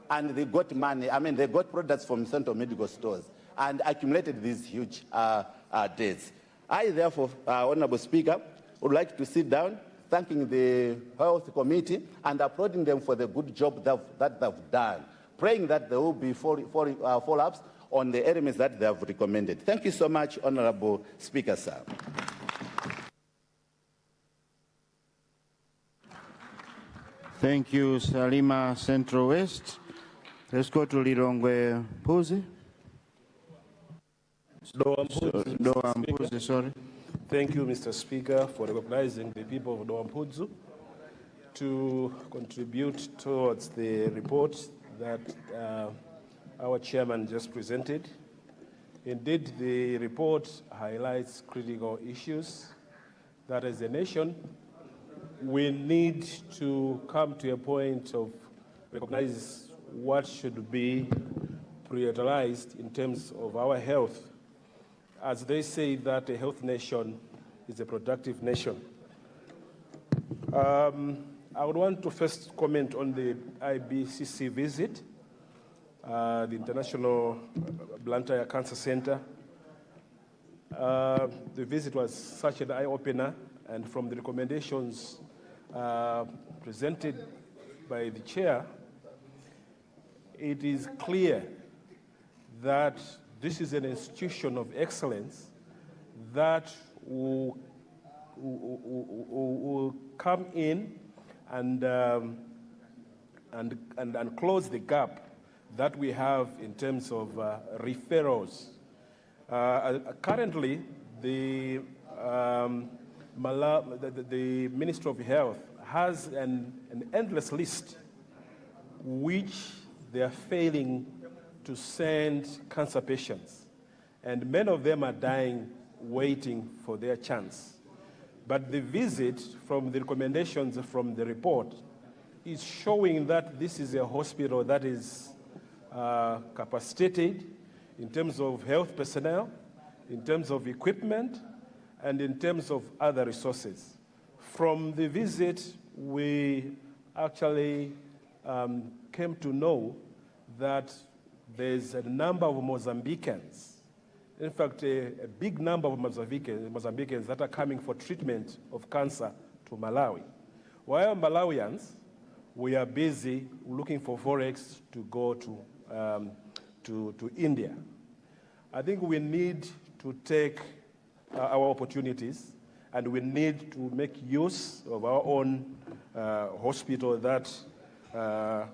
[SPEAKER 8] and they got money. I mean, they got products from Central Medical Stores and accumulated these huge debts. I, therefore, Honorable Speaker, would like to sit down, thanking the Health Committee and applauding them for the good job that they've done, praying that there will be follow-ups on the elements that they have recommended. Thank you so much, Honorable Speaker, sir.
[SPEAKER 3] Thank you, Salima Central West. Let's go to Lilongwe Mpuzi. Doa Mpuzi, sorry.
[SPEAKER 12] Thank you, Mr. Speaker, for recognizing the people of Doa Mpuzi to contribute towards the report that our chairman just presented. Indeed, the report highlights critical issues that as a nation, we need to come to a point of recognize what should be prioritized in terms of our health. As they say that a health nation is a productive nation. I would want to first comment on the IBCC visit. the International Luntha Cancer Center. The visit was such an eye-opener, and from the recommendations presented by the chair, it is clear that this is an institution of excellence that will come in and close the gap that we have in terms of referrals. Currently, the Ministry of Health has an endless list which they are failing to send cancer patients, and many of them are dying waiting for their chance. But the visit, from the recommendations from the report, is showing that this is a hospital that is capacitated in terms of health personnel, in terms of equipment, and in terms of other resources. From the visit, we actually came to know that there's a number of Mozambicans, in fact, a big number of Mozambicans that are coming for treatment of cancer to Malawi. While Malawians, we are busy looking for forex to go to India. I think we need to take our opportunities, and we need to make use of our own hospital that Dr.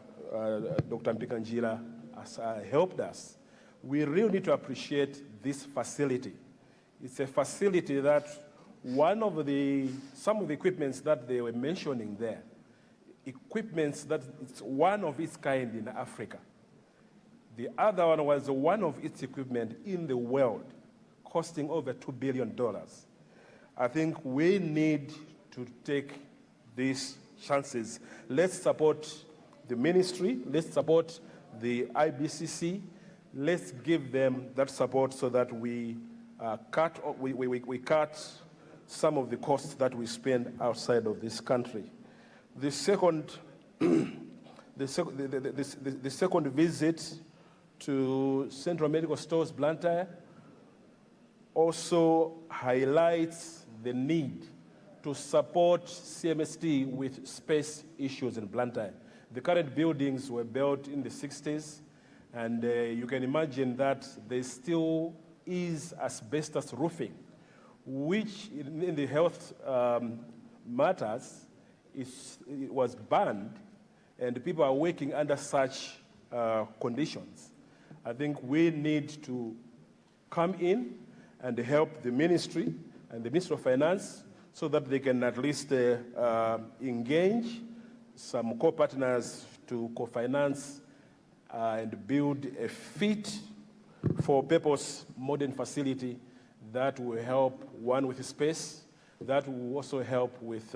[SPEAKER 12] Mpikanjira has helped us. We really need to appreciate this facility. It's a facility that some of the equipments that they were mentioning there, equipments that it's one of its kind in Africa. The other one was one of its equipment in the world, costing over $2 billion. I think we need to take these chances. Let's support the ministry, let's support the IBCC, let's give them that support so that we cut some of the costs that we spend outside of this country. The second visit to Central Medical Stores Blantyre also highlights the need to support CMST with space issues in Blantyre. The current buildings were built in the 60s, and you can imagine that there still is asbestos roofing, which in the health matters it was banned, and people are working under such conditions. I think we need to come in and help the ministry and the Ministry of Finance so that they can at least engage some co-partners to co-finance and build a fit-for-purpose modern facility that will help, one, with space, that will also help with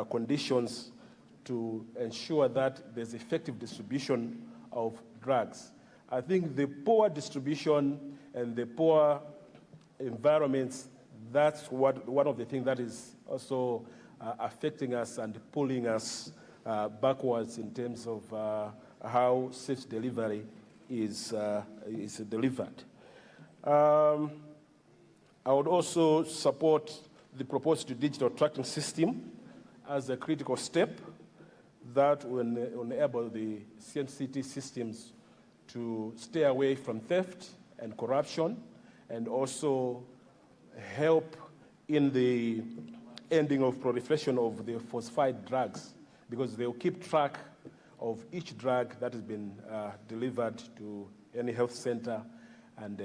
[SPEAKER 12] conditions to ensure that there's effective distribution of drugs. I think the poor distribution and the poor environments, that's one of the things that is also affecting us and pulling us backwards in terms of how safe delivery is delivered. I would also support the proposed digital tracking system as a critical step that will enable the CNCT systems to stay away from theft and corruption, and also help in the ending of proliferation of the falsified drugs, because they'll keep track of each drug that has been delivered to any health center, and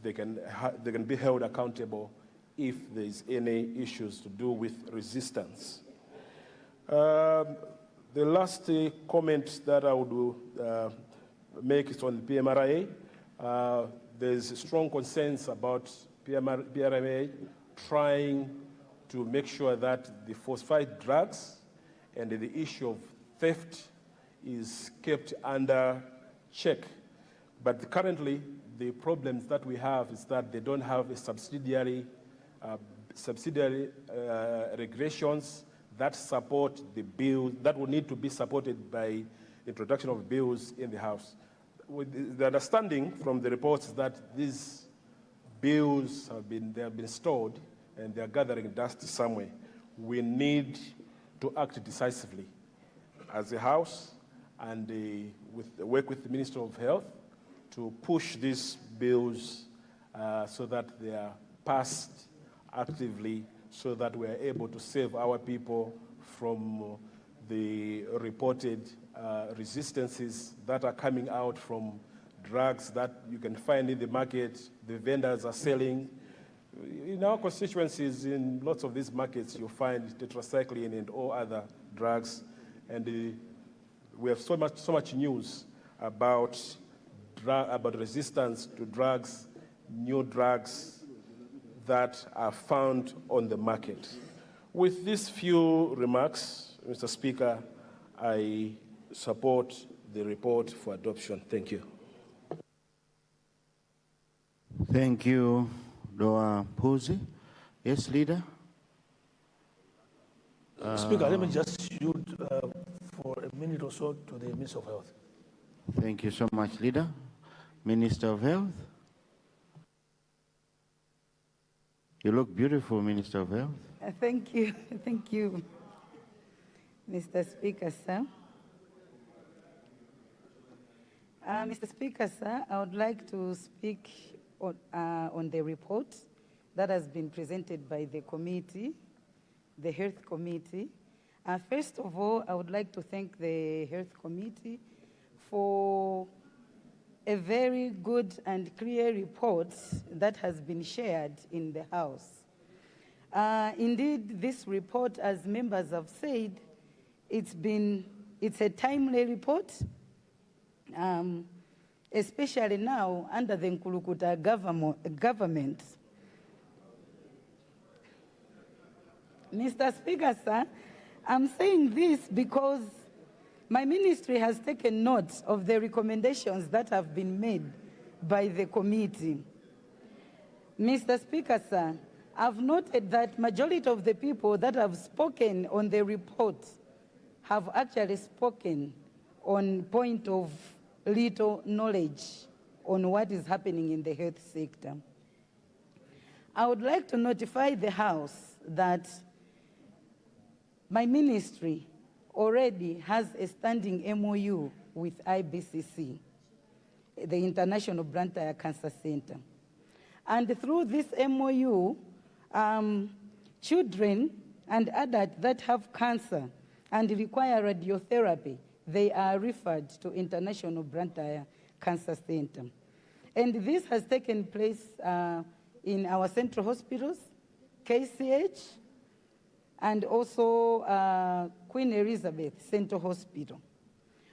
[SPEAKER 12] they can be held accountable if there's any issues to do with resistance. The last comment that I would make is on PMRA. There's strong concerns about PMRA trying to make sure that the falsified drugs and the issue of theft is kept under check. But currently, the problems that we have is that they don't have a subsidiary regulations that support the bill, that will need to be supported by introduction of bills in the House. with the understanding from the reports that these bills have been stored and they are gathering dust somewhere, we need to act decisively as a House and work with the Minister of Health to push these bills so that they are passed actively, so that we are able to save our people from the reported resistances that are coming out from drugs that you can find in the market, the vendors are selling. In our constituencies, in lots of these markets, you'll find tetracycline and all other drugs. And we have so much news about resistance to drugs, new drugs that are found on the market. With these few remarks, Mr. Speaker, I support the report for adoption. Thank you.
[SPEAKER 3] Thank you, Doa Puzi. Yes, Leader?
[SPEAKER 6] Speaker, let me just yield for a minute or so to the Minister of Health.
[SPEAKER 3] Thank you so much, Leader. Minister of Health? You look beautiful, Minister of Health.
[SPEAKER 13] Thank you. Thank you, Mr. Speaker, sir. Mr. Speaker, sir, I would like to speak on the report that has been presented by the committee, the Health Committee. First of all, I would like to thank the Health Committee for a very good and clear report that has been shared in the House. Indeed, this report, as members have said, it's a timely report, especially now under the Nkulukuta government. Mr. Speaker, sir, I'm saying this because my ministry has taken note of the recommendations that have been made by the committee. Mr. Speaker, sir, I've noted that majority of the people that have spoken on the report have actually spoken on point of little knowledge on what is happening in the health sector. I would like to notify the House that my ministry already has a standing MOU with IBCC, the International Blantyre Cancer Center. And through this MOU, children and adults that have cancer and require radiotherapy, they are referred to International Blantyre Cancer Center. And this has taken place in our central hospitals, KCH, and also Queen Elizabeth Central Hospital.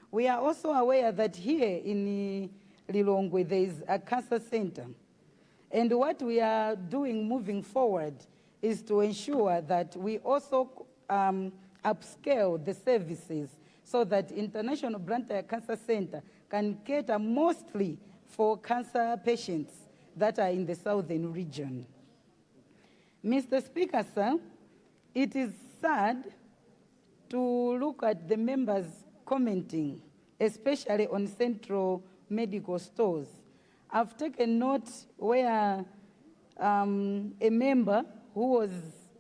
[SPEAKER 13] We are also aware that here in Lilongwe there is a cancer center. And what we are doing moving forward is to ensure that we also upscale the services so that International Blantyre Cancer Center can cater mostly for cancer patients that are in the southern region. Mr. Speaker, sir, it is sad to look at the members commenting, especially on central medical stores. I've taken note where a member who was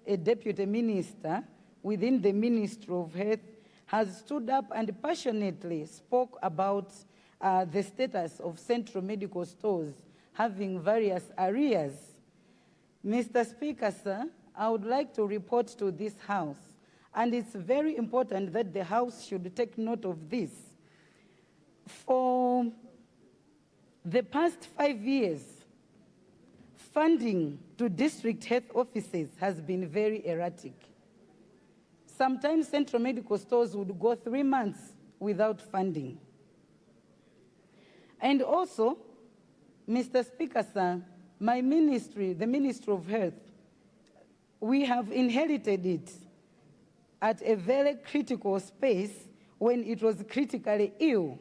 [SPEAKER 13] a deputy minister within the Ministry of Health has stood up and passionately spoke about the status of central medical stores having various arrears. Mr. Speaker, sir, I would like to report to this House, and it's very important that the House should take note of this. For the past 5 years, funding to district health offices has been very erratic. Sometimes central medical stores would go 3 months without funding. And also, Mr. Speaker, sir, my ministry, the Ministry of Health, we have inherited it at a very critical space when it was critically ill.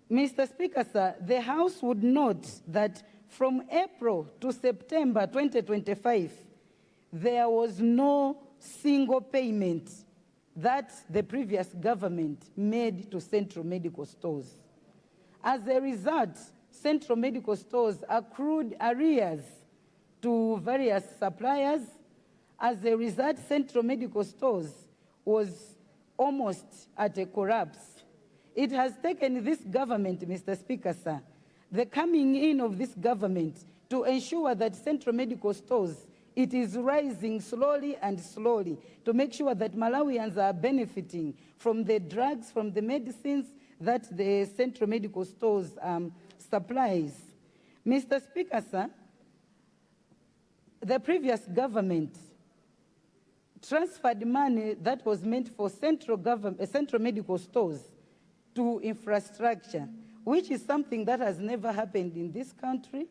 [SPEAKER 13] Mr. Speaker, sir, the House would note that from April to September 2025, there was no single payment that the previous government made to central medical stores. As a result, central medical stores accrued arrears to various suppliers. As a result, central medical stores was almost at a collapse. It has taken this government, Mr. Speaker, sir, the coming in of this government to ensure that central medical stores, it is rising slowly and slowly to make sure that Malawians are benefiting from the drugs, from the medicines that the central medical stores supplies. Mr. Speaker, sir, the previous government transferred money that was meant for central medical stores to infrastructure, which is something that has never happened in this country.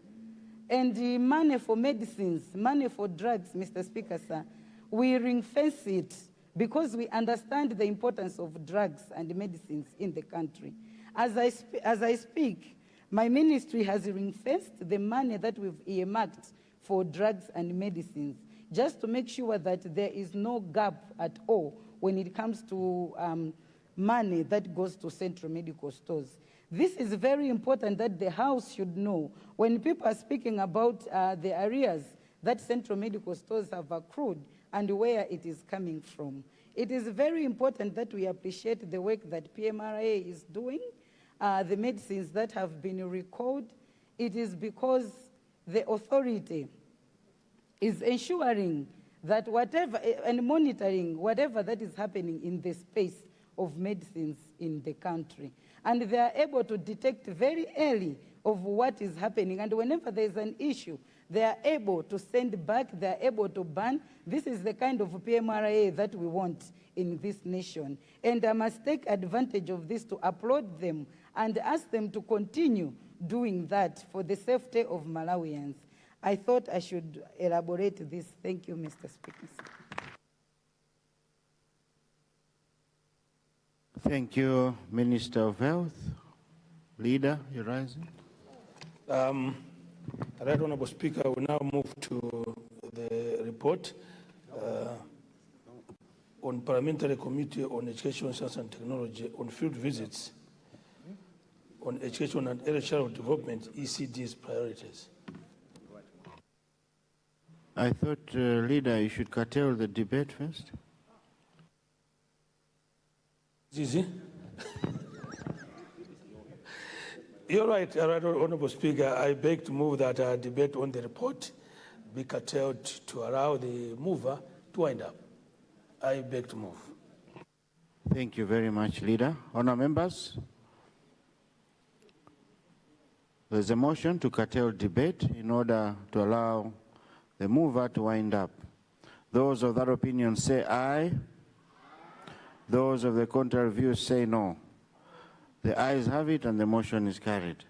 [SPEAKER 13] And the money for medicines, money for drugs, Mr. Speaker, sir, we ring-fence it because we understand the importance of drugs and medicines in the country. As I speak, my ministry has ring-fenced the money that we've earmarked for drugs and medicines, just to make sure that there is no gap at all when it comes to money that goes to central medical stores. This is very important that the House should know. When people are speaking about the arrears that central medical stores have accrued and where it is coming from, it is very important that we appreciate the work that PMRA is doing, the medicines that have been recalled. It is because the authority is ensuring that whatever, and monitoring whatever that is happening in the space of medicines in the country. And they are able to detect very early of what is happening. And whenever there is an issue, they are able to send back, they are able to ban. This is the kind of PMRA that we want in this nation. And I must take advantage of this to applaud them and ask them to continue doing that for the safety of Malawians. I thought I should elaborate this. Thank you, Mr. Speaker.
[SPEAKER 3] Thank you, Minister of Health. Leader, you're rising.
[SPEAKER 6] Right Honourable Speaker, we now move to the report on Parliamentary Committee on Education, Science and Technology on field visits on education and early childhood development, ECD's priorities.
[SPEAKER 3] I thought, Leader, you should curtail the debate first.
[SPEAKER 6] Easy. You're right, Honourable Speaker. I beg to move that our debate on the report be curtailed to allow the mover to wind up. I beg to move.
[SPEAKER 3] Thank you very much, Leader. Honour members, there's a motion to curtail debate in order to allow the mover to wind up. Those of that opinion say aye. Those of the contrary view say no. The ayes have it and the motion is carried.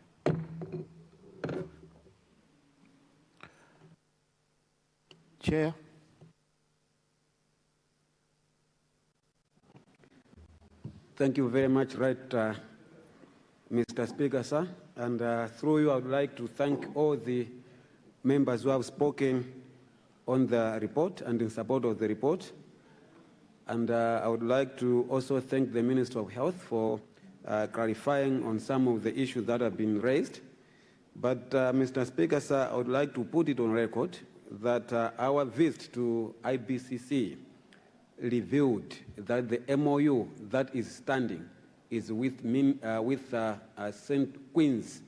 [SPEAKER 3] Chair.
[SPEAKER 9] Thank you very much, Mr. Speaker, sir. And through you, I would like to thank all the members who have spoken on the report and in support of the report. And I would like to also thank the Minister of Health for clarifying on some of the issues that have been raised. But Mr. Speaker, sir, I would like to put it on record that our visit to IBCC revealed that the MOU that is standing is with St. Queen's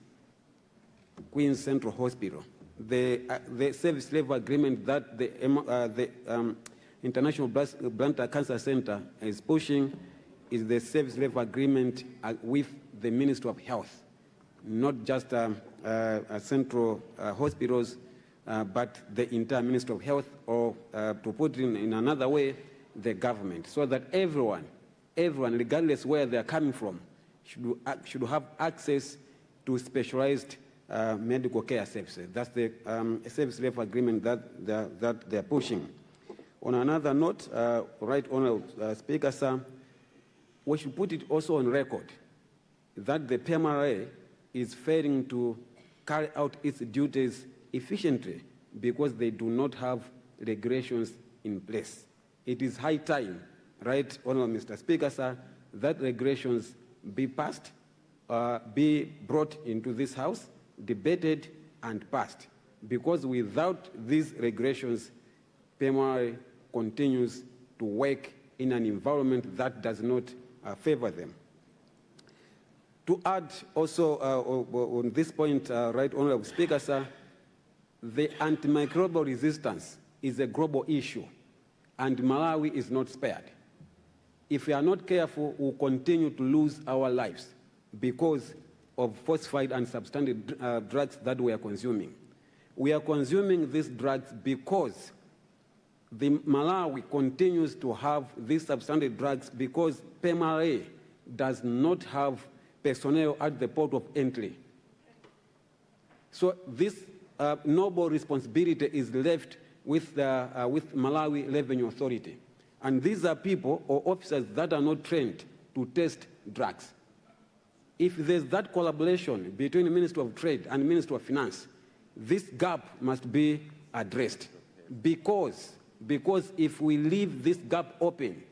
[SPEAKER 9] Central Hospital. The service level agreement that the International Blantyre Cancer Center is pushing is the service level agreement with the Ministry of Health, not just central hospitals, but the entire Ministry of Health, or to put it in another way, the government, so that everyone, regardless where they're coming from, should have access to specialized medical care services. That's the service level agreement that they're pushing. On another note, Right Honourable Speaker, sir, we should put it also on record that the PMRA is failing to carry out its duties efficiently because they do not have regulations in place. It is high time, Right Honourable Mr. Speaker, sir, that regulations be passed be brought into this House, debated, and passed. Because without these regulations, PMI continues to work in an environment that does not favor them. To add also on this point, Right Honorable Speaker, sir, the antimicrobial resistance is a global issue, and Malawi is not spared. If we are not careful, we'll continue to lose our lives because of falsified and substandard drugs that we are consuming. We are consuming these drugs because the Malawi continues to have these substandard drugs because PMLA does not have personnel at the port of entry. So this noble responsibility is left with Malawi Revenue Authority. And these are people or officers that are not trained to test drugs. If there's that collaboration between the Ministry of Trade and the Ministry of Finance, this gap must be addressed. Because if we leave this gap open,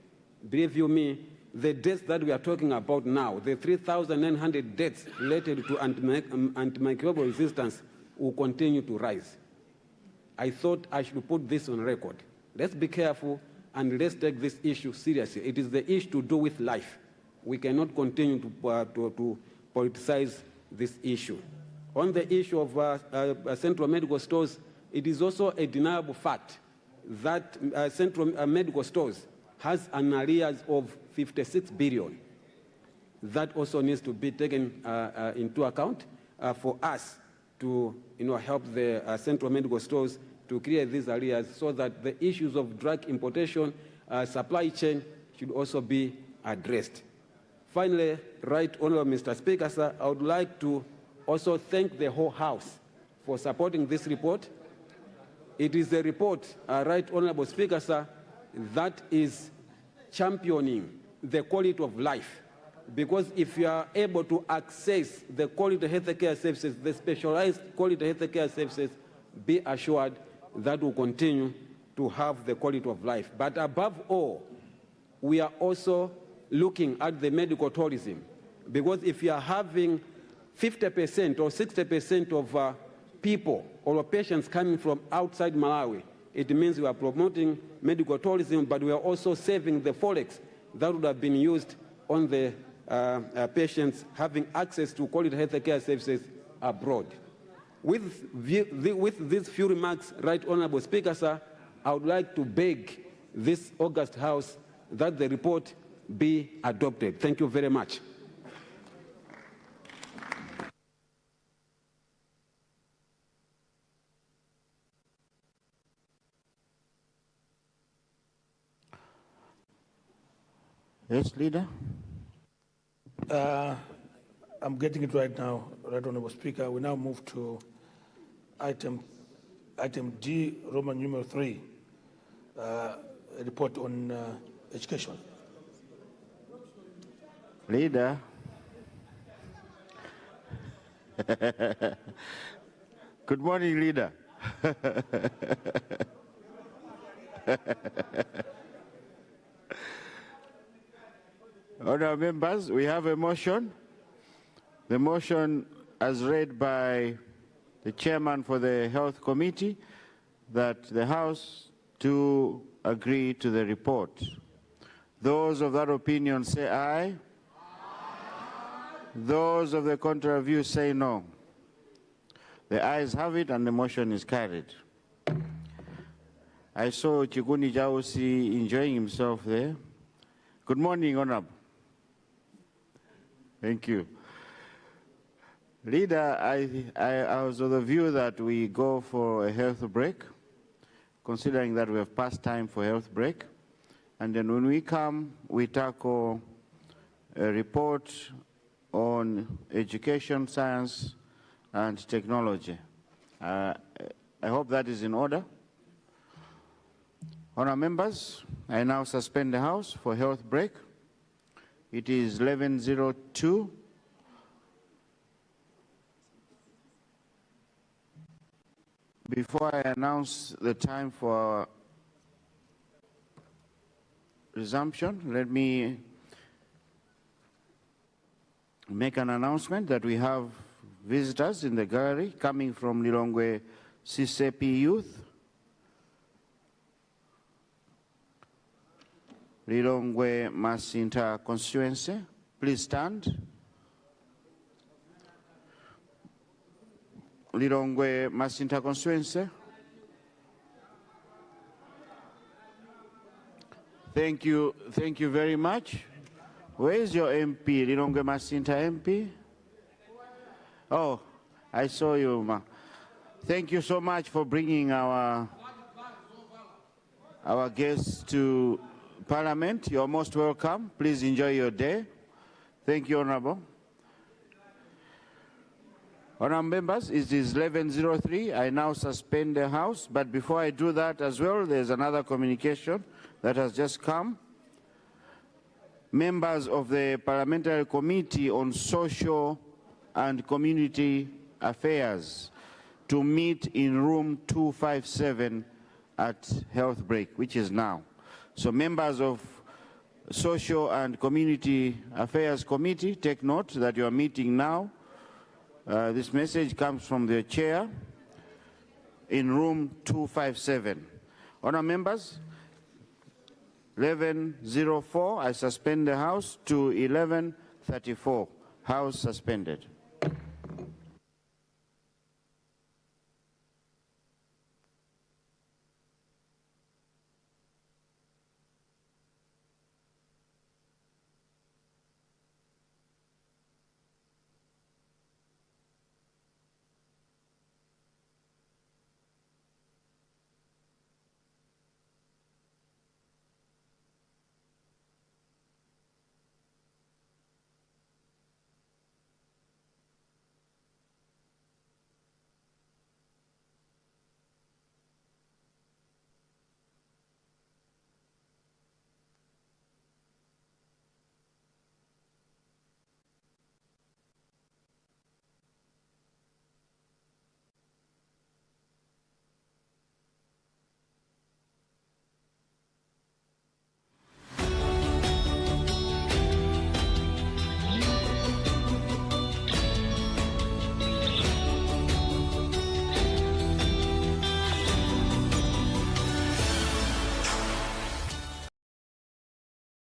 [SPEAKER 9] believe you me, the deaths that we are talking about now, the 3,900 deaths related to antimicrobial resistance will continue to rise. I thought I should put this on record. Let's be careful and let's take this issue seriously. It is the issue to do with life. We cannot continue to politicize this issue. On the issue of central medical stores, it is also a deniable fact that central medical stores has an arrears of 56 billion. That also needs to be taken into account for us to help the central medical stores to clear these areas so that the issues of drug importation, supply chain should also be addressed. Finally, Right Honorable Mr. Speaker, sir, I would like to also thank the whole House for supporting this report. It is a report, Right Honorable Speaker, sir, that is championing the quality of life. Because if you are able to access the quality health care services, the specialized quality health care services, be assured that will continue to have the quality of life. But above all, we are also looking at the medical tourism. Because if you are having 50% or 60% of people or patients coming from outside Malawi, it means we are promoting medical tourism, but we are also saving the forex that would have been used on the patients having access to quality health care services abroad. With these few remarks, Right Honorable Speaker, sir, I would like to beg this August House that the report be adopted. Thank you very much.
[SPEAKER 3] Yes, Leader.
[SPEAKER 6] I'm getting it right now, Right Honorable Speaker. We now move to item D, Roman numeral 3, a report on education.
[SPEAKER 3] Leader. Good morning, Leader. Honourable members, we have a motion. The motion, as read by the chairman for the Health Committee, that the House to agree to the report. Those of that opinion say aye. Aye. Those of the contrary view say no. The ayes have it and the motion is carried. I saw Chiguni Jausi enjoying himself there. Good morning, Honorable. Thank you. Leader, I was of the view that we go for a health break, considering that we have passed time for health break. And then when we come, we tackle a report on education, science, and technology. I hope that is in order. Honourable members, I now suspend the House for health break. It is 11:02. Before I announce the time for resumption, let me make an announcement that we have visitors in the gallery coming from Lilongwe CCP Youth. Lilongwe Masinta constituency. Please stand. Lilongwe Masinta constituency. Thank you very much. Where is your MP, Lilongwe Masinta MP? Oh, I saw you, ma. Thank you so much for bringing our guests to Parliament. You're most welcome. Please enjoy your day. Thank you, Honorable. Honorable members, it is 11:03. I now suspend the House, but before I do that as well, there's another communication that has just come. Members of the Parliamentary Committee on Social and Community Affairs to meet in room 257 at health break, which is now. So members of Social and Community Affairs Committee, take note that you are meeting now. This message comes from the chair in room 257. Honourable members, 11:04, I suspend the House to 11:34. House suspended.